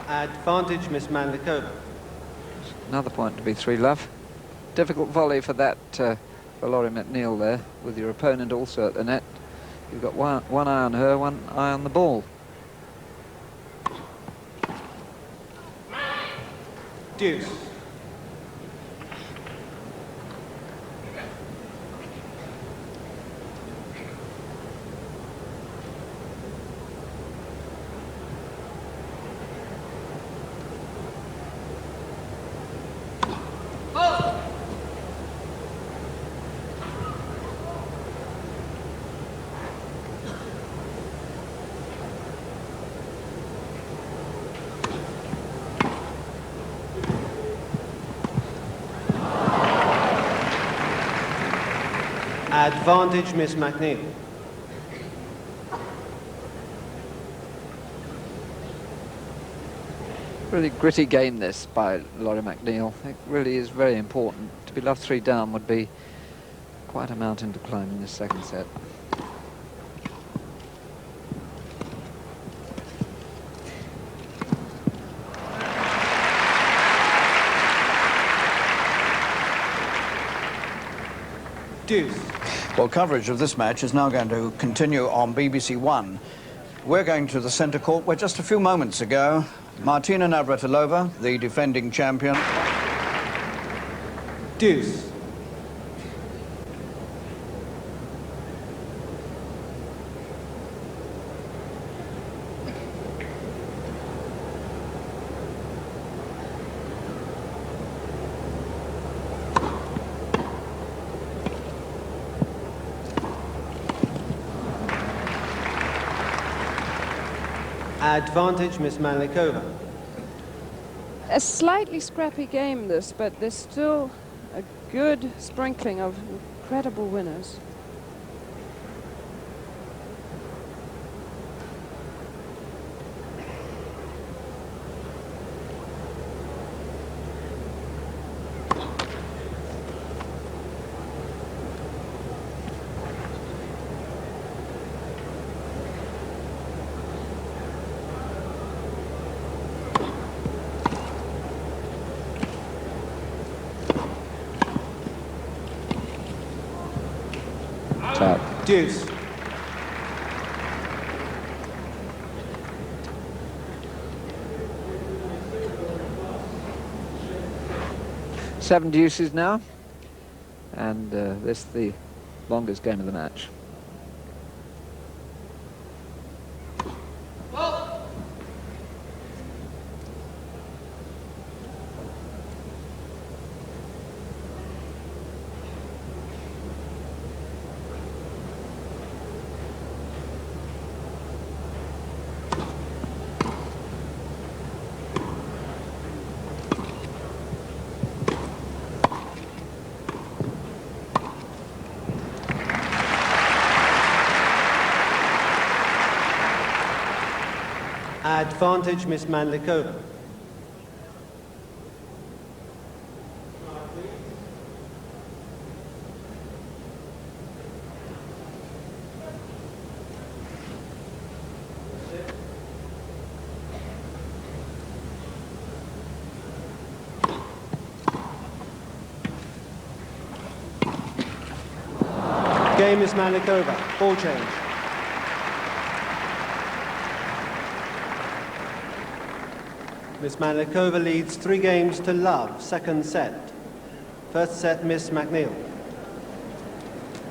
Advantage, Miss Mandlikova. Another point to be 3-love. Difficult volley for that for Lori McNeil there, with your opponent also at the net. You've got one eye on her, one eye on the ball. Deuce. Advantage, Miss McNeil. Really gritty game this by Lori McNeil. It really is very important. To be love 3 down would be quite a mountain to climb in this second set. Deuce. Well, coverage of this match is now going to continue on BBC One. We're going to the centre court where just a few moments ago, Martina Navratilova, the defending champion. Deuce. Advantage, Miss Mandlikova. A slightly scrappy game this, but there's still a good sprinkling of incredible winners. Deuce. Seven deuces now, and this the longest game of the match. Advantage, Miss Mandlikova. Game, Miss Mandlikova. Ball change. Miss Mandlikova leads 3 games to love, second set. First set, Miss McNeil.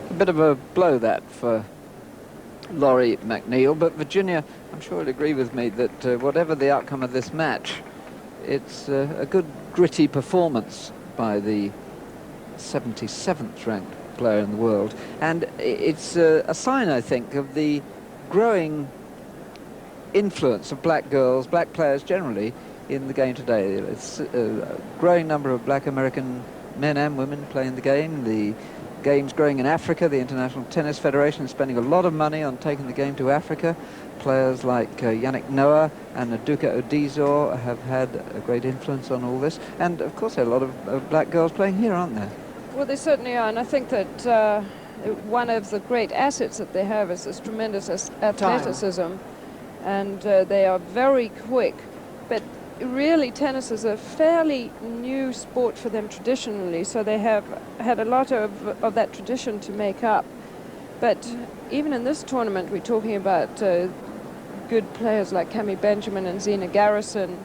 A bit of a blow that for Laurie McNeil, but Virginia, I'm sure would agree with me that whatever the outcome of this match, it's a good gritty performance by the 77th ranked player in the world, and it's a sign, I think, of the growing influence of black girls, black players generally, in the game today. It's a growing number of black American men and women playing the game. The game's growing in Africa. The International Tennis Federation is spending a lot of money on taking the game to Africa. Players like Yannick Noah and Aduka Odizor have had a great influence on all this. And, of course, there are a lot of black girls playing here, aren't there? Well, they certainly are, and I think that one of the great assets that they have is this tremendous athleticism, and they are very quick. But really, tennis is a fairly new sport for them traditionally, so they have had a lot of that tradition to make up. But even in this tournament, we're talking about good players like Cami Benjamin and Zena Garrison,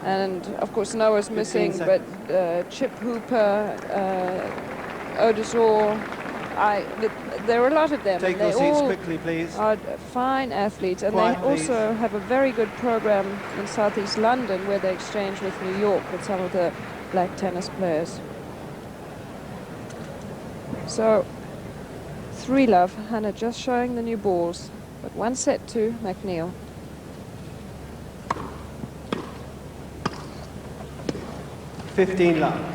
and of course Noah's missing, but Chip Hooper, Odizor, there are a lot of them. Take your seats quickly, please. Are fine athletes, and Quiet, they also have a very good program in Southeast London where they exchange with New York with some of the black tennis players. So 3-love, Hannah just showing the new balls, but 1 set to McNeil. $15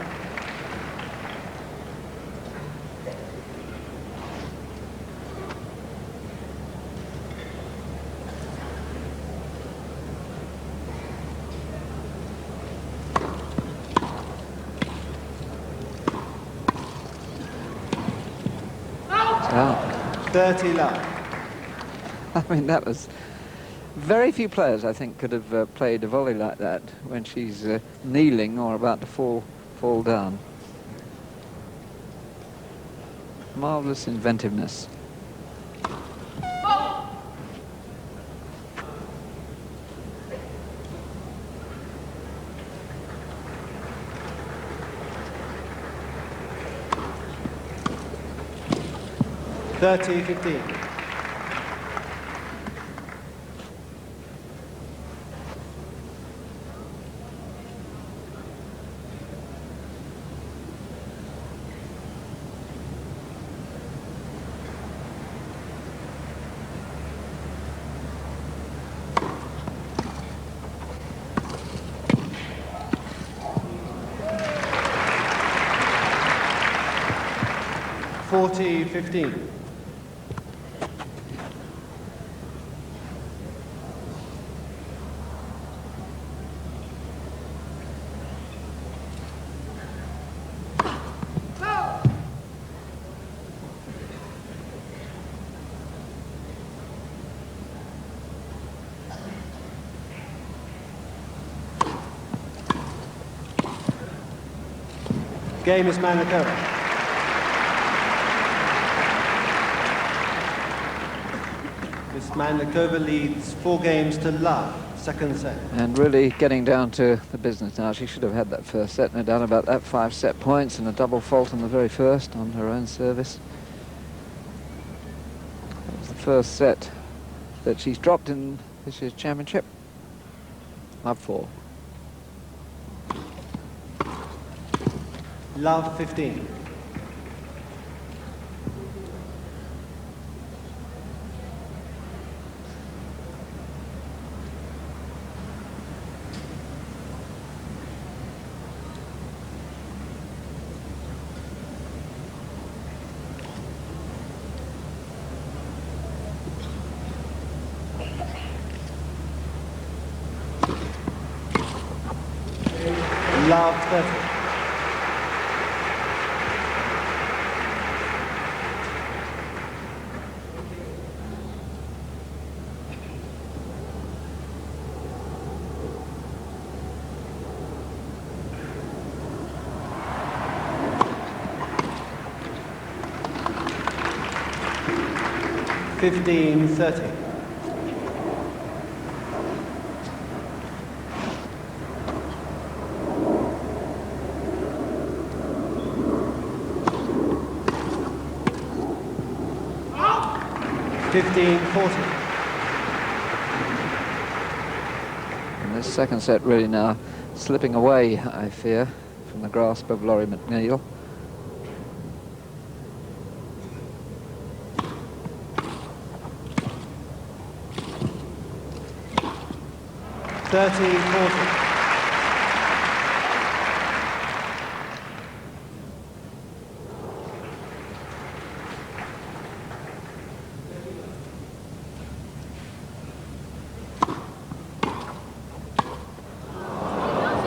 $30 I mean, that was... Very few players, I think, could have played a volley like that when she's kneeling or about to fall down. Marvellous inventiveness. $30-15. $40-15. Game is Mandlikova. Miss Mandlikova leads 4 games to love, second set. And really getting down to the business now. She should have had that first set, no doubt about that. 5 set points and a double fault on the very first on her own service. That was the first set that she's dropped in this year's championship. Love 4. Love 15. Love 30. Fifteen 30. And this second set really now slipping away, I fear, from the grasp of Laurie McNeil.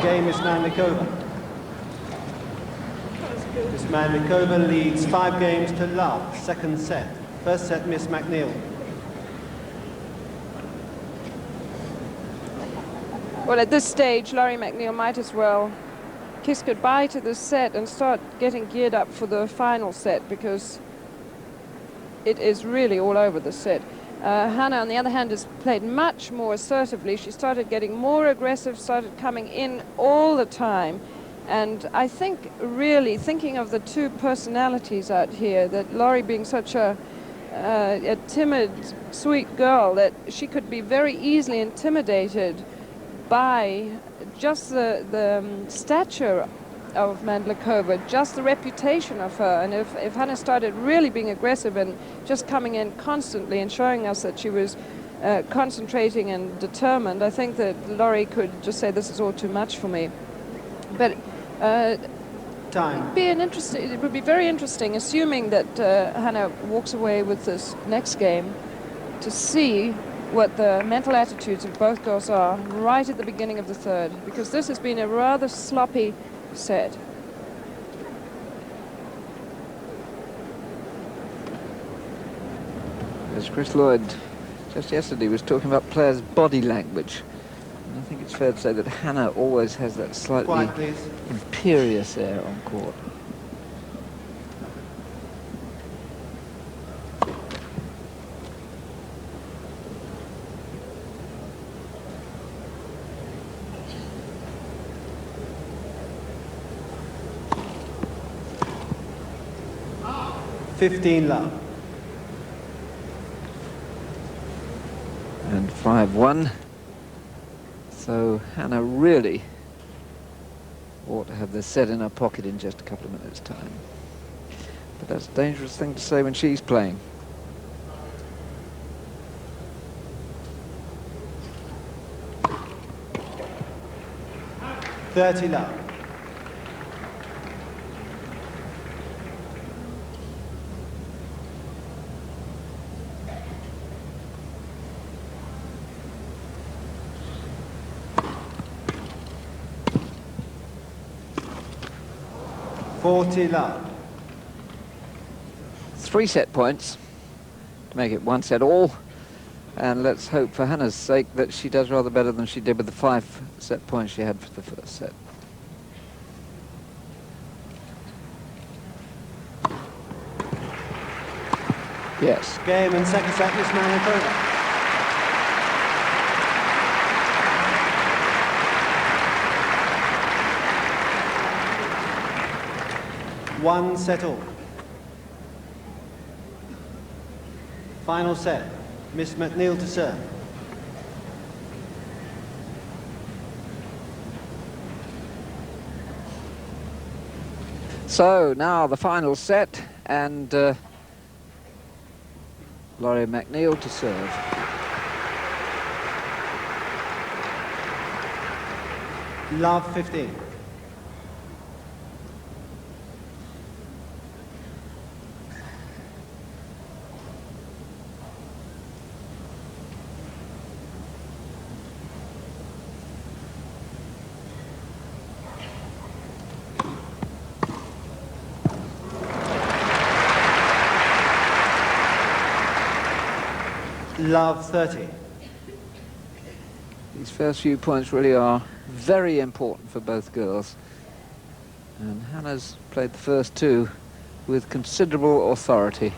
Game Miss Mandlikova. Miss Mandlikova leads 5 games to love, second set. First set, Miss McNeil. Well, at this stage, Laurie McNeil might as well kiss goodbye to this set and start getting geared up for the final set, because it is really all over the set. Hana, on the other hand, has played much more assertively. She started getting more aggressive, started coming in all the time. And I think, really, thinking of the two personalities out here, that Laurie being such a timid, sweet girl, that she could be very easily intimidated by just the stature of Mandlikova, just the reputation of her. And if Hana started really being aggressive and just coming in constantly and showing us that she was concentrating and determined, I think that Laurie could just say, this is all too much for me. But Time. it would be very interesting, assuming that Hana walks away with this next game, to see what the mental attitudes of both girls are right at the beginning of the third, because this has been a rather sloppy set. As Chris Lloyd just yesterday was talking about players' body language, and I think it's fair to say that Hana always has that slightly Quiet, please. imperious air on court. Love. And 5-1. So Hana really ought to have this set in her pocket in just a couple of minutes' time. But that's a dangerous thing to say when she's playing. Love. Love. 3 set points to make it 1 set all, and let's hope for Hana's sake that she does rather better than she did with the 5 set points she had for the first set. Yes. Game and second set, Miss Mandlikova. 1 set all. Final set, Miss McNeil to serve. So now the final set, and Lori McNeil to serve. Love 15. Love 30. These first few points really are very important for both girls. And Hannah's played the first two with considerable authority.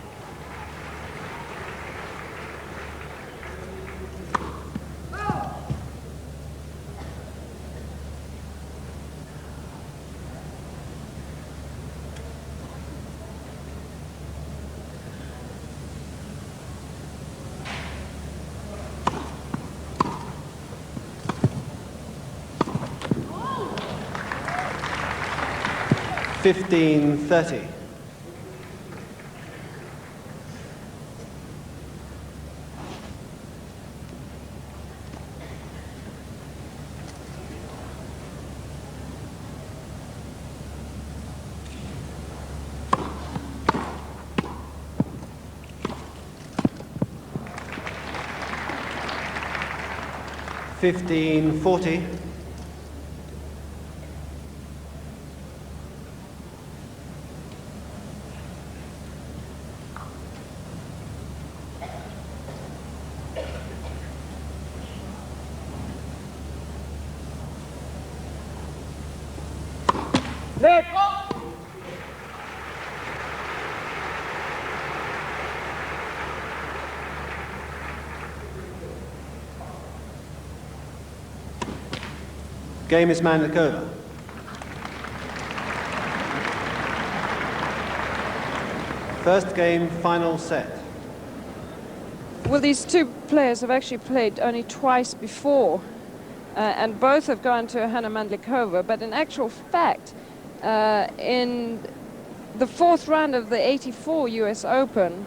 Fifteen 30. Fifteen 40. Game is Mandlikova. First game, final set. Well, these two players have actually played only twice before, and both have gone to Hana Mandlikova, but in actual fact, in the fourth round of the '84 US Open,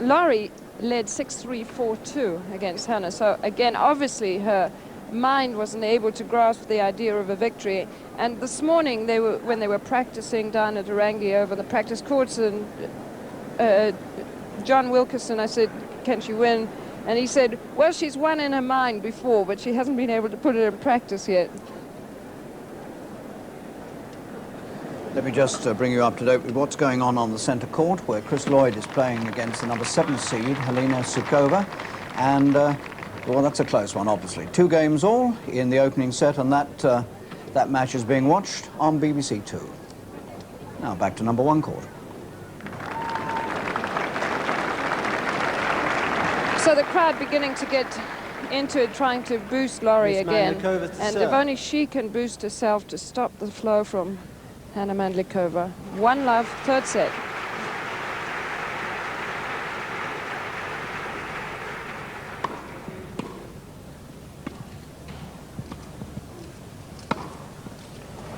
Laurie led 6-3, 4-2 against Hannah. So again, obviously her mind wasn't able to grasp the idea of a victory. And this morning, when they were practicing down at Orangi over the practice courts, and John Wilkerson, I said, "Can she win?" And he said, "Well, she's won in her mind before, but she hasn't been able to put it in practice yet." Let me just bring you up to date with what's going on the centre court, where Chris Lloyd is playing against the number 7 seed, Helena Sukova. And, well, that's a close one, obviously. 2 games all in the opening set, and that match is being watched on BBC Two. Now back to number 1 court. So the crowd beginning to get into it, trying to boost Laurie Miss again. Mandlikova to And serve. if only she can boost herself to stop the flow from Hana Mandlikova. 1-love, third set.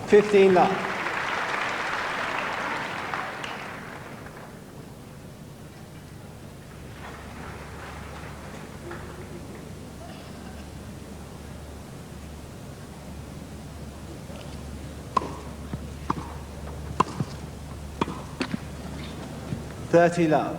Fifteen love. 30 love.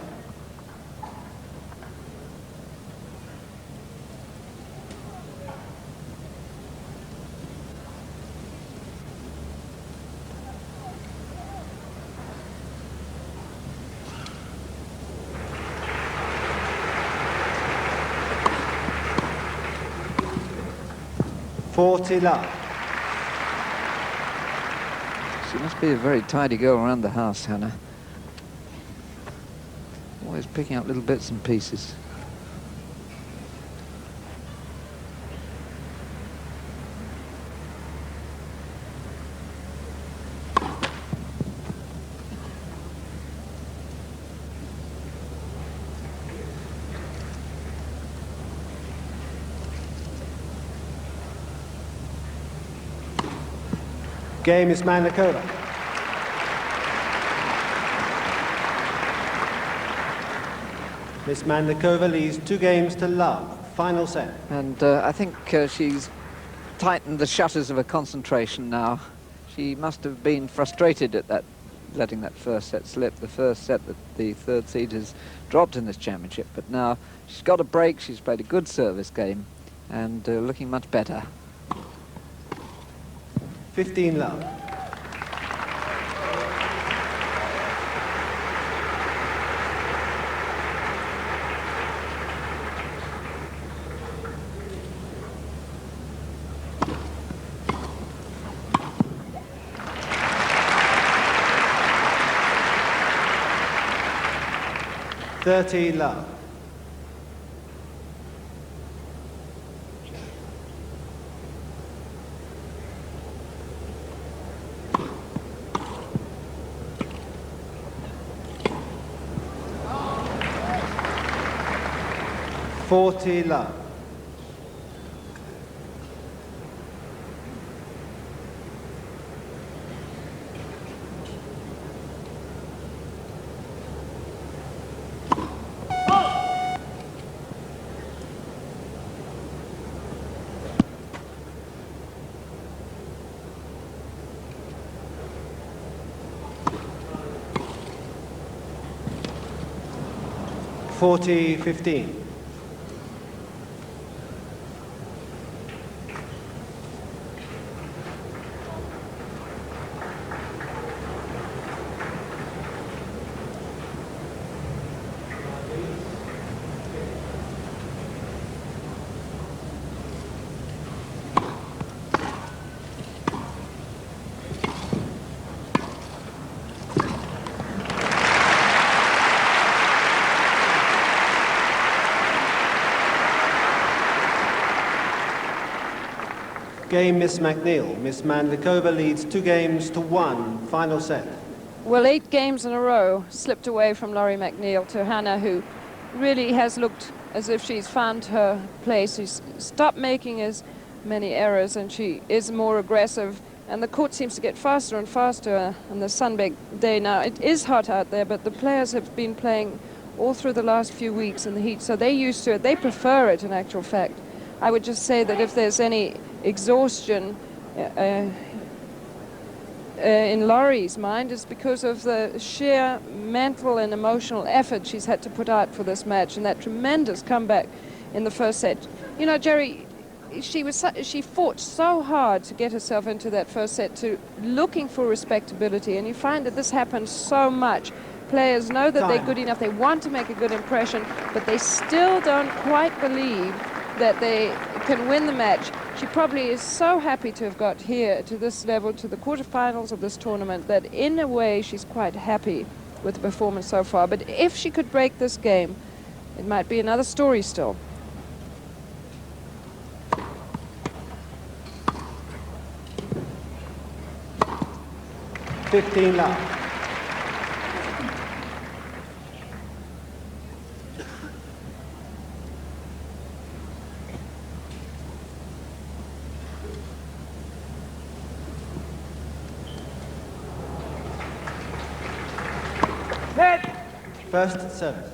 $40 love. She must be a very tidy girl around the house, Hannah. Always picking up little bits and pieces. Game, Miss Mandlikova. Miss Mandlikova leads 2 games to love. Final set. And I think she's tightened the shutters of her concentration now. She must have been frustrated at that, letting that first set slip, the first set that the third seed has dropped in this championship. But now she's got a break, she's played a good service game, and looking much better. 15 love. Thirty love. Forty love. Forty 15. Game, Miss McNeil. Miss Mandlikova leads 2 games to 1. Final set. Well, 8 games in a row slipped away from Lori McNeil to Hana, who really has looked as if she's found her place. She's stopped making as many errors, and she is more aggressive. And the court seems to get faster and faster on the sun-baked day. Now, it is hot out there, but the players have been playing all through the last few weeks in the heat, so they're used to it. They prefer it, in actual fact. I would just say that if there's any exhaustion in Laurie's mind, it's because of the sheer mental and emotional effort she's had to put out for this match, and that tremendous comeback in the first set. You know, Jerry, she fought so hard to get herself into that first set, to looking for respectability, and you find that this happens so much. Players know that they're good enough, they want to make a good impression, but they still don't quite believe that they can win the match. She probably is so happy to have got here to this level, to the quarterfinals of this tournament, that in a way she's quite happy with the performance so far. But if she could break this game, it might be another story still. 15 love. First service.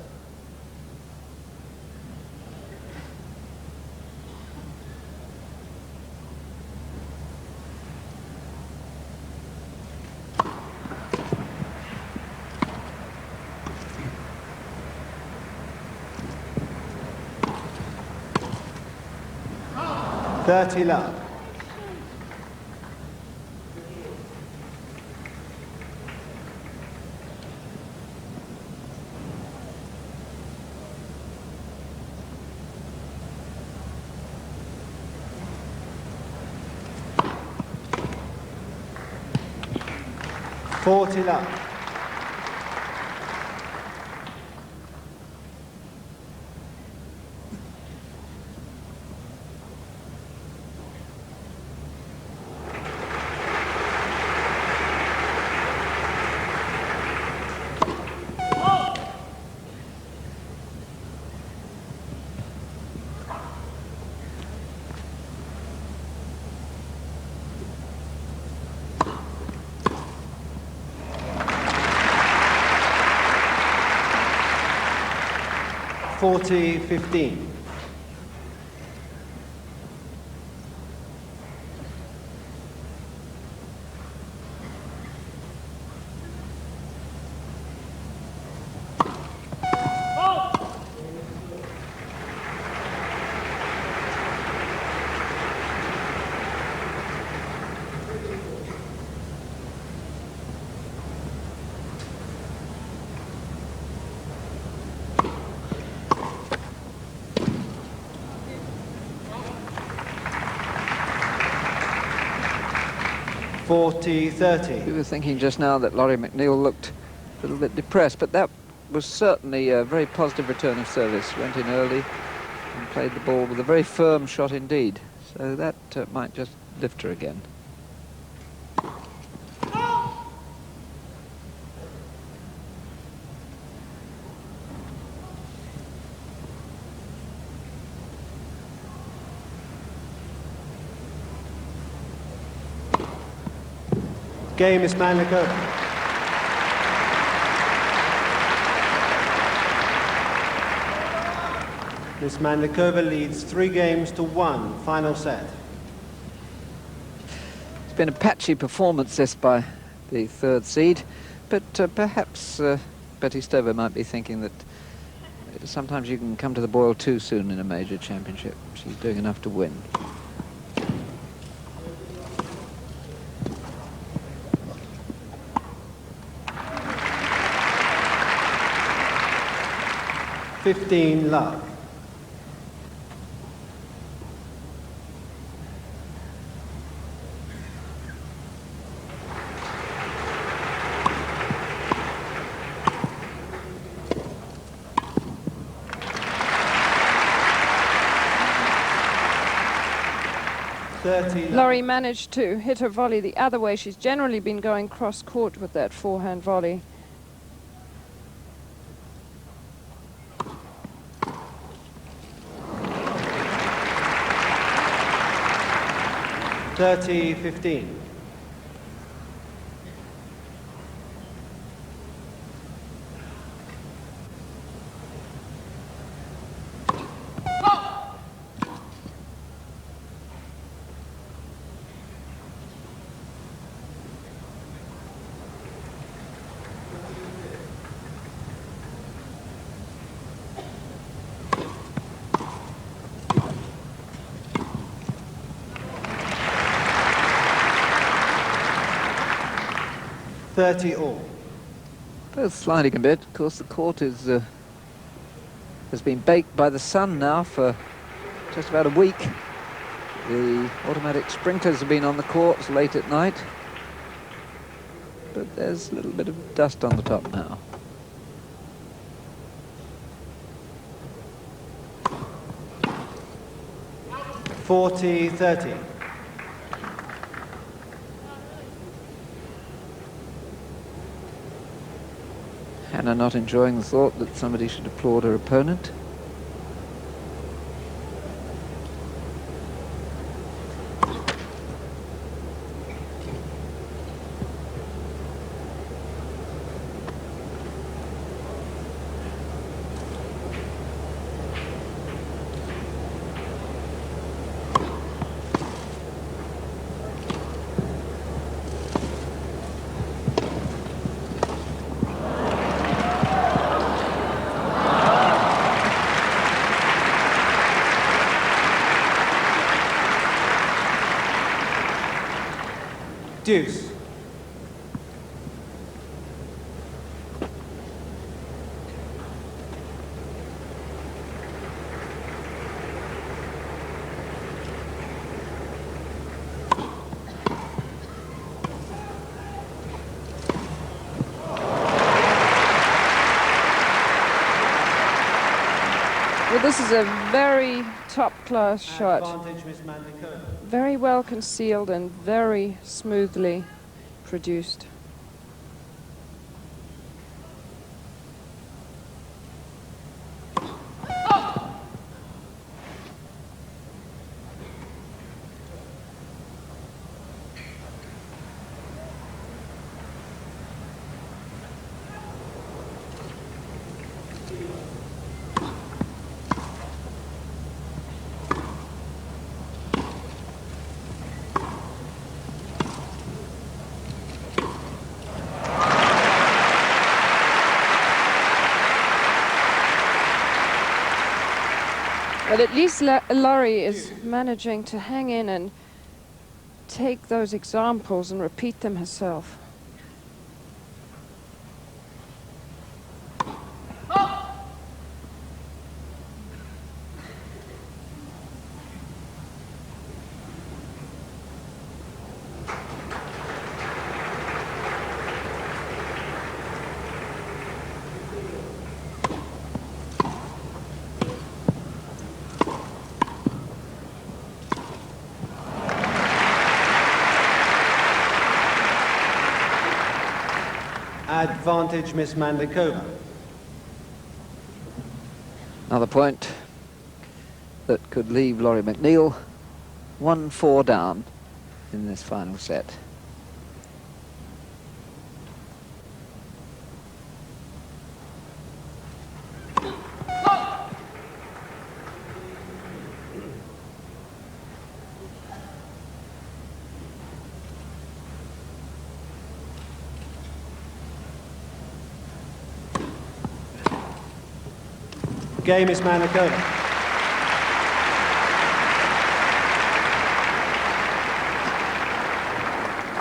Thirty love. Forty love. 40-15. We were thinking just now that Laurie McNeil looked a little bit depressed, but that was certainly a very positive return of service. Went in early and played the ball with a very firm shot indeed. So that might just lift her again. Game is Mandlikova. Miss Mandlikova leads 3-1, final set. It's been a patchy performance this by the third seed, but perhaps Betty Stover might be thinking that sometimes you can come to the boil too soon in a major championship. She's doing enough to win. Love. Laurie managed to hit her volley the other way. She's generally been going cross-court with that forehand volley. 30-15. All. Both sliding a bit. Of course, the court is has been baked by the sun now for just about a week. The automatic sprinklers have been on the courts late at night, but there's a little bit of dust on the top now. (40-30). Hana not enjoying the thought that somebody should applaud her opponent. Deuce. Well, this is a very top-class shot. Advantage, Miss Mandlikova. Very well concealed and very smoothly produced. But at least Laurie is managing to hang in and take those examples and repeat them herself. Advantage, Miss Mandlikova. Another point that could leave Laurie McNeil 1-4 down in this final set. Game is Mandlikova.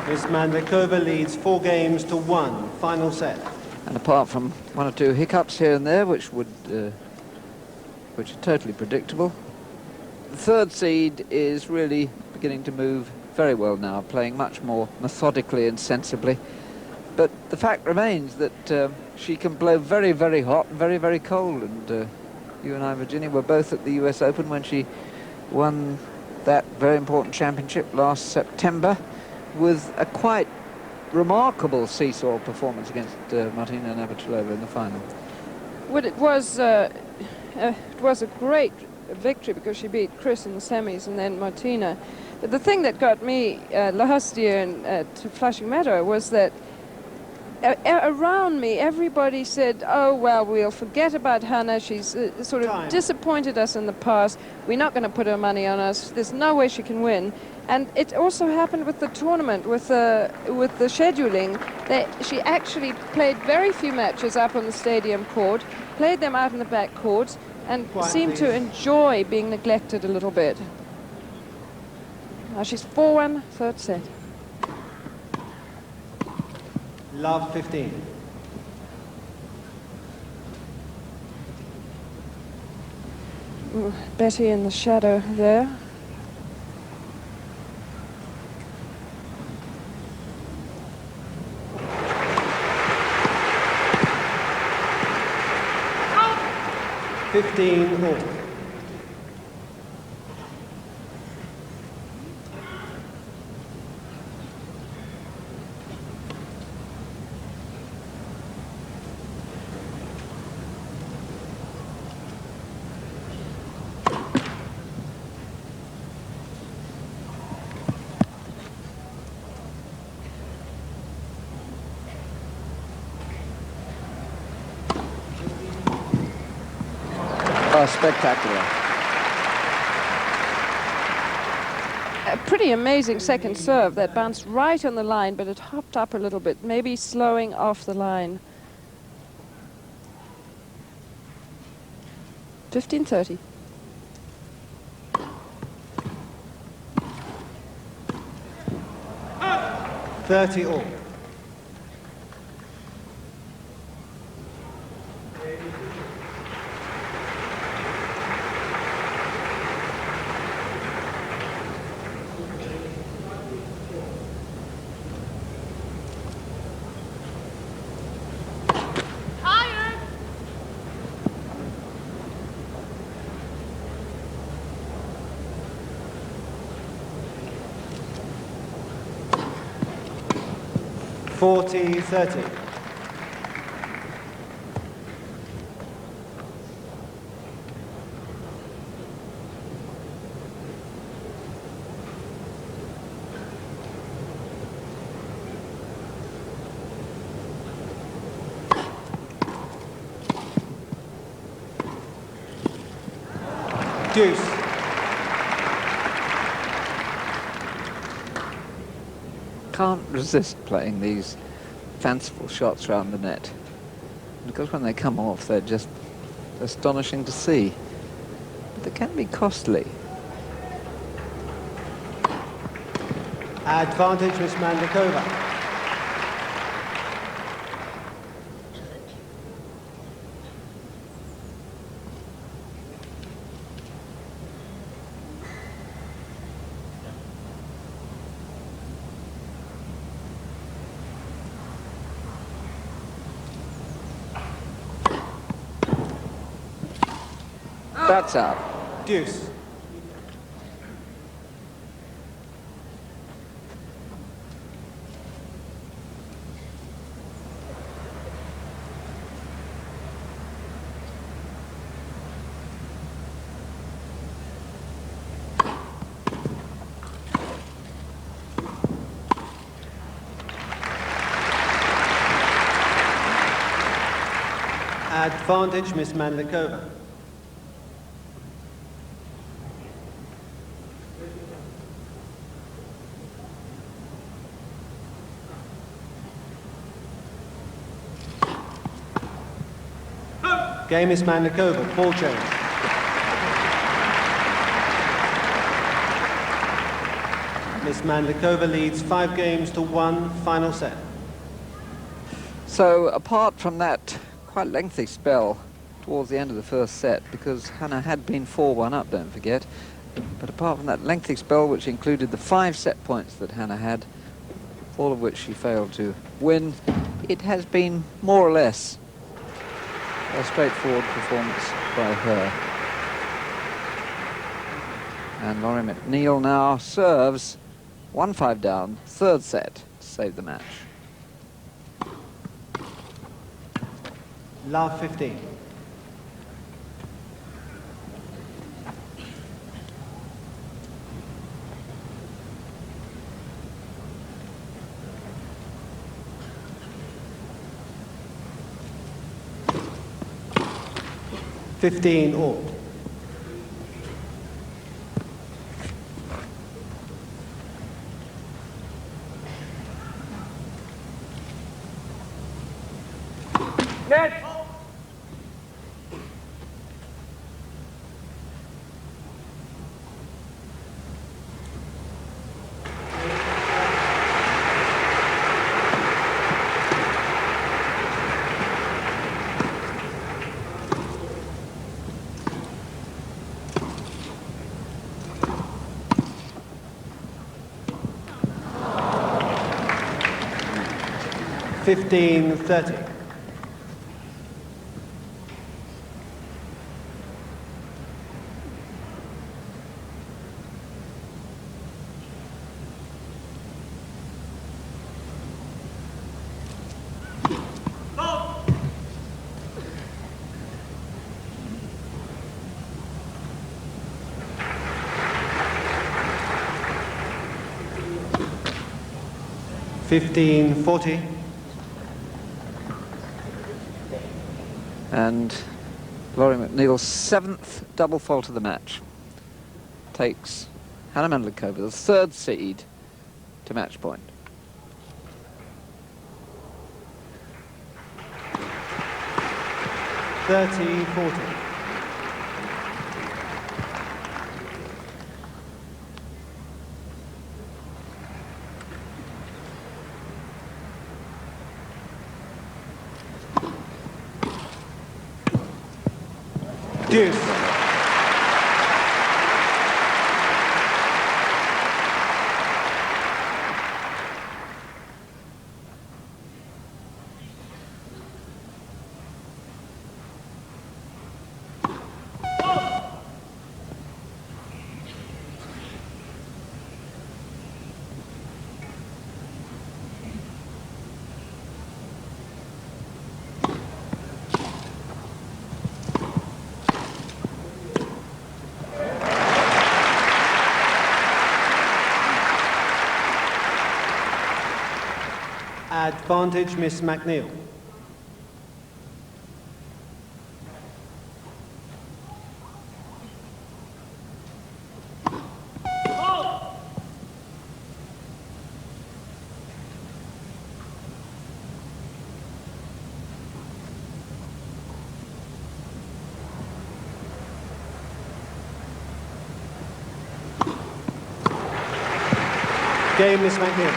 Miss Mandlikova leads 4 games to 1. Final set. And apart from 1 or 2 hiccups here and there, which are totally predictable, the third seed is really beginning to move very well now, playing much more methodically and sensibly. But the fact remains that she can blow very, very hot and very, very cold. And you and I, Virginia, were both at the US Open when she won that very important championship last September with a quite remarkable seesaw performance against Martina Navratilova in the final. Well, it was a great victory because she beat Chris in the semis and then Martina. But the thing that got me last year to Flushing Meadow was that around me, everybody said, oh, well, we'll forget about Hana. She's sort of disappointed us in the past. We're not going to put our money on us. There's no way she can win. And it also happened with the tournament, with the scheduling. She actually played very few matches up on the stadium court, played them out in the back courts, and seemed to enjoy being neglected a little bit. Now she's 4-1, third set. Love 15. Ooh, Betty in the shadow there. Oh! 15 all. Oh, spectacular. A pretty amazing second serve that bounced right on the line, but it hopped up a little bit, maybe slowing off the line. 15-30. Oh! 30 all. Forty 30. Deuce. Can't resist playing these fanciful shots round the net, because when they come off, they're just astonishing to see. but they can be costly. Advantage, Miss Mandlikova. That's out. Deuce. Advantage, Miss Mandlikova. Game is Mandlikova, ball change. Miss Mandlikova leads 5-1, final set. So apart from that quite lengthy spell towards the end of the first set, because Hana had been 4-1 up, don't forget, but apart from that lengthy spell, which included the 5 set points that Hana had, all of which she failed to win, it has been more or less a straightforward performance by her. And Laurie McNeil now serves 1-5 down, third set to save the match. Love 15. All. Net. $15.30. $15.40. And Laurie McNeil's 7th double fault of the match takes Hana Mandlikova, the 3rd seed, to match point. $30.40. Deuce. Advantage, Miss McNeil. Game, Miss McNeil.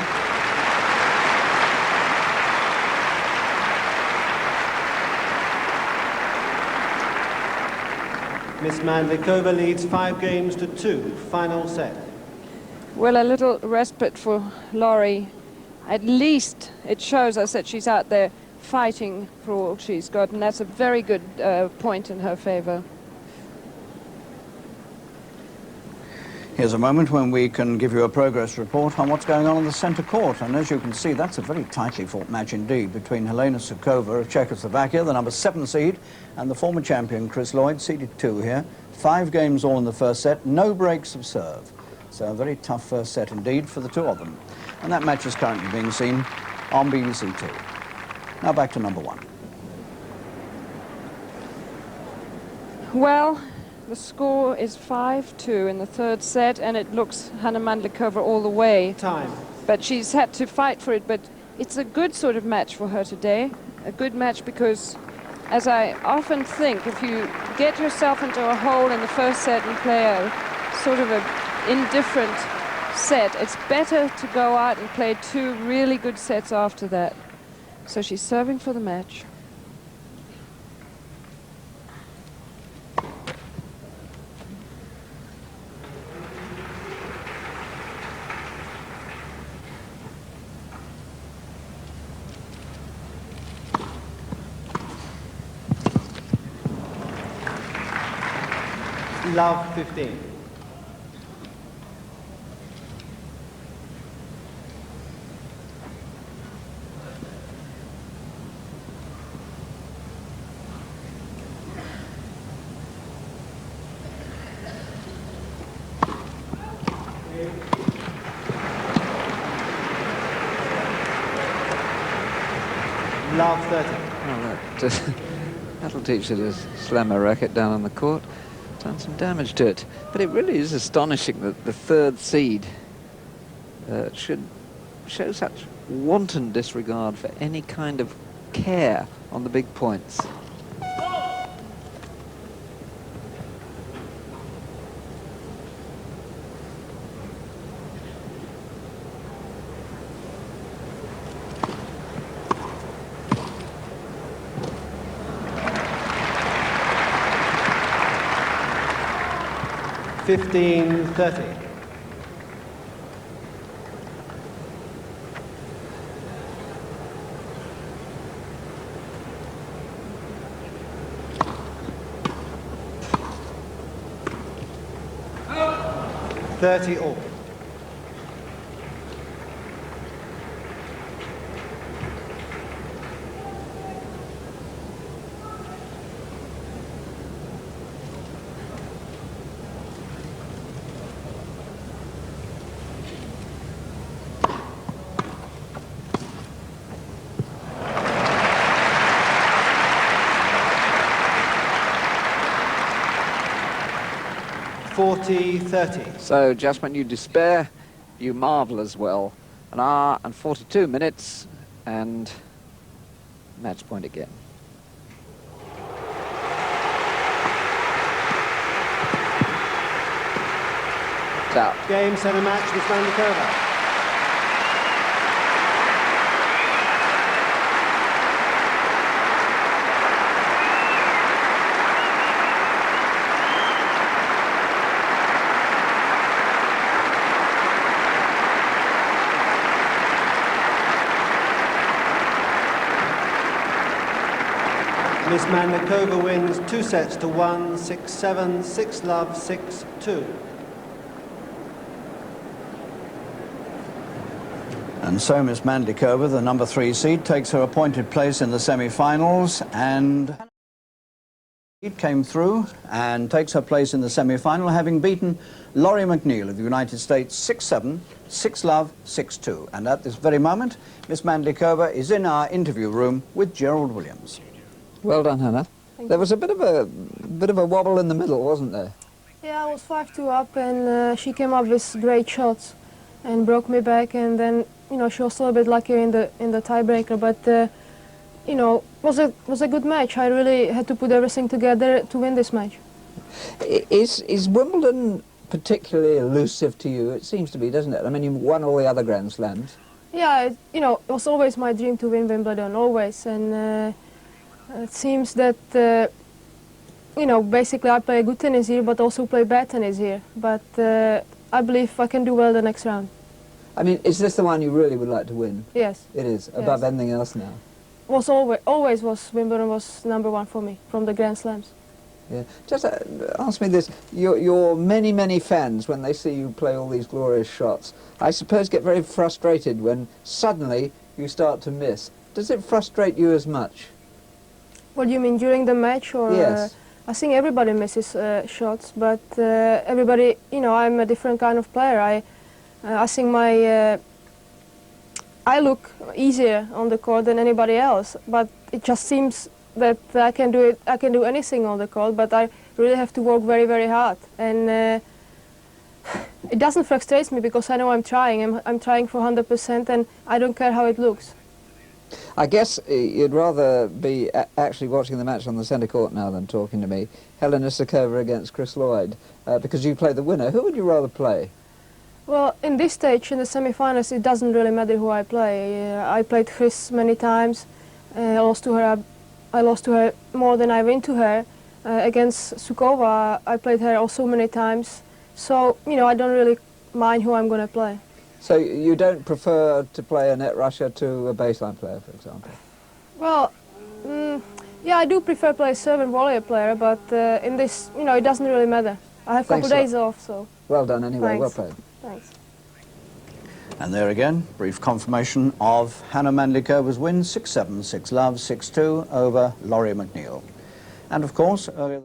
Miss Mandlikova leads 5 games to 2. Final set. Well, a little respite for Laurie. At least it shows us that she's out there fighting for all she's got, and that's a very good point in her favor. Here's a moment when we can give you a progress report on what's going on the centre court. And as you can see, that's a very tightly fought match indeed between Hana Mandlikova of Czechoslovakia, the number 7 seed, and the former champion Chris Lloyd, seeded 2 here. 5 games all in the first set, no breaks of serve. So a very tough first set indeed for the 2 of them. And that match is currently being seen on BBC 2. Now back to number 1. Well, the score is 5-2 in the third set, and it looks Hana Mandlikova all the way. Time. But she's had to fight for it, but it's a good sort of match for her today. A good match because, as I often think, if you get yourself into a hole in the first set and play a sort of an indifferent set, it's better to go out and play 2 really good sets after that. So she's serving for the match. Love 15. Love 30. Well, that'll teach her to slam her racket down on the court. Done some damage to it. But it really is astonishing that the 3rd seed should show such wanton disregard for any kind of care on the big points. Fifteen 30. Oh. 30 all. So just when you despair, you marvel as well. 1 hour and 42 minutes, and match point again. It's out. Game, set and match, Miss Mandlikova. Miss Mandlikova wins 2 sets to 1, 6-7, 6-love, 6-2. And so Miss Mandlikova, the number 3 seed, takes her appointed place in the semi-finals, and it came through and takes her place in the semi-final, having beaten Lori McNeil of the United States 6-7, 6-love, 6-2. And at this very moment, Miss Mandlikova is in our interview room with Gerald Williams. Well done, Hannah. There was a bit of a wobble in the middle, wasn't there? Yeah, I was 5-2 up, and she came up with great shots and broke me back, and then she was still a bit lucky in the tiebreaker, but was a good match. I really had to put everything together to win this match. Is Wimbledon particularly elusive to you? It seems to be, doesn't it? I mean, you won all the other Grand Slams. Yeah, you know, it was always my dream to win Wimbledon, always. And it seems that, you know, basically I play good tennis here, but also play bad tennis here. But I believe I can do well the next round. I mean, is this the one you really would like to win? Yes. It is, above Yes. anything else now? Was always was Wimbledon was #1 for me from the Grand Slams. Yeah. Just ask me this, your many fans, when they see you play all these glorious shots, I suppose get very frustrated when suddenly you start to miss. Does it frustrate you as much? What do you mean, during the match? Or, Yes. I think everybody misses shots, but everybody, you know, I'm a different kind of player. I think I look easier on the court than anybody else, but it just seems that I can do anything on the court, but I really have to work very hard. And it doesn't frustrate me because I know I'm trying. I'm trying for 100%, and I don't care how it looks. I guess you'd rather be actually watching the match on the centre court now than talking to me. Hana Mandlikova against Chris Lloyd, because you play the winner. Who would you rather play? Well, in this stage, in the semi-finals, it doesn't really matter who I play. I played Chris many times. I lost to her more than I win to her. Against Sukova, I played her also many times. So, you know, I don't really mind who I'm going to play. So you don't prefer to play a net rusher to a baseline player, for example? Well, yeah, I do prefer play serve and volley player, but in this, you know, it doesn't really matter. I have a couple days off, so. Well done anyway, Thanks. well played. Thanks. And there again, brief confirmation of Hana Mandlikova's win, 6-7, 6-love, 6-2 over Lori McNeil. And of course, earlier...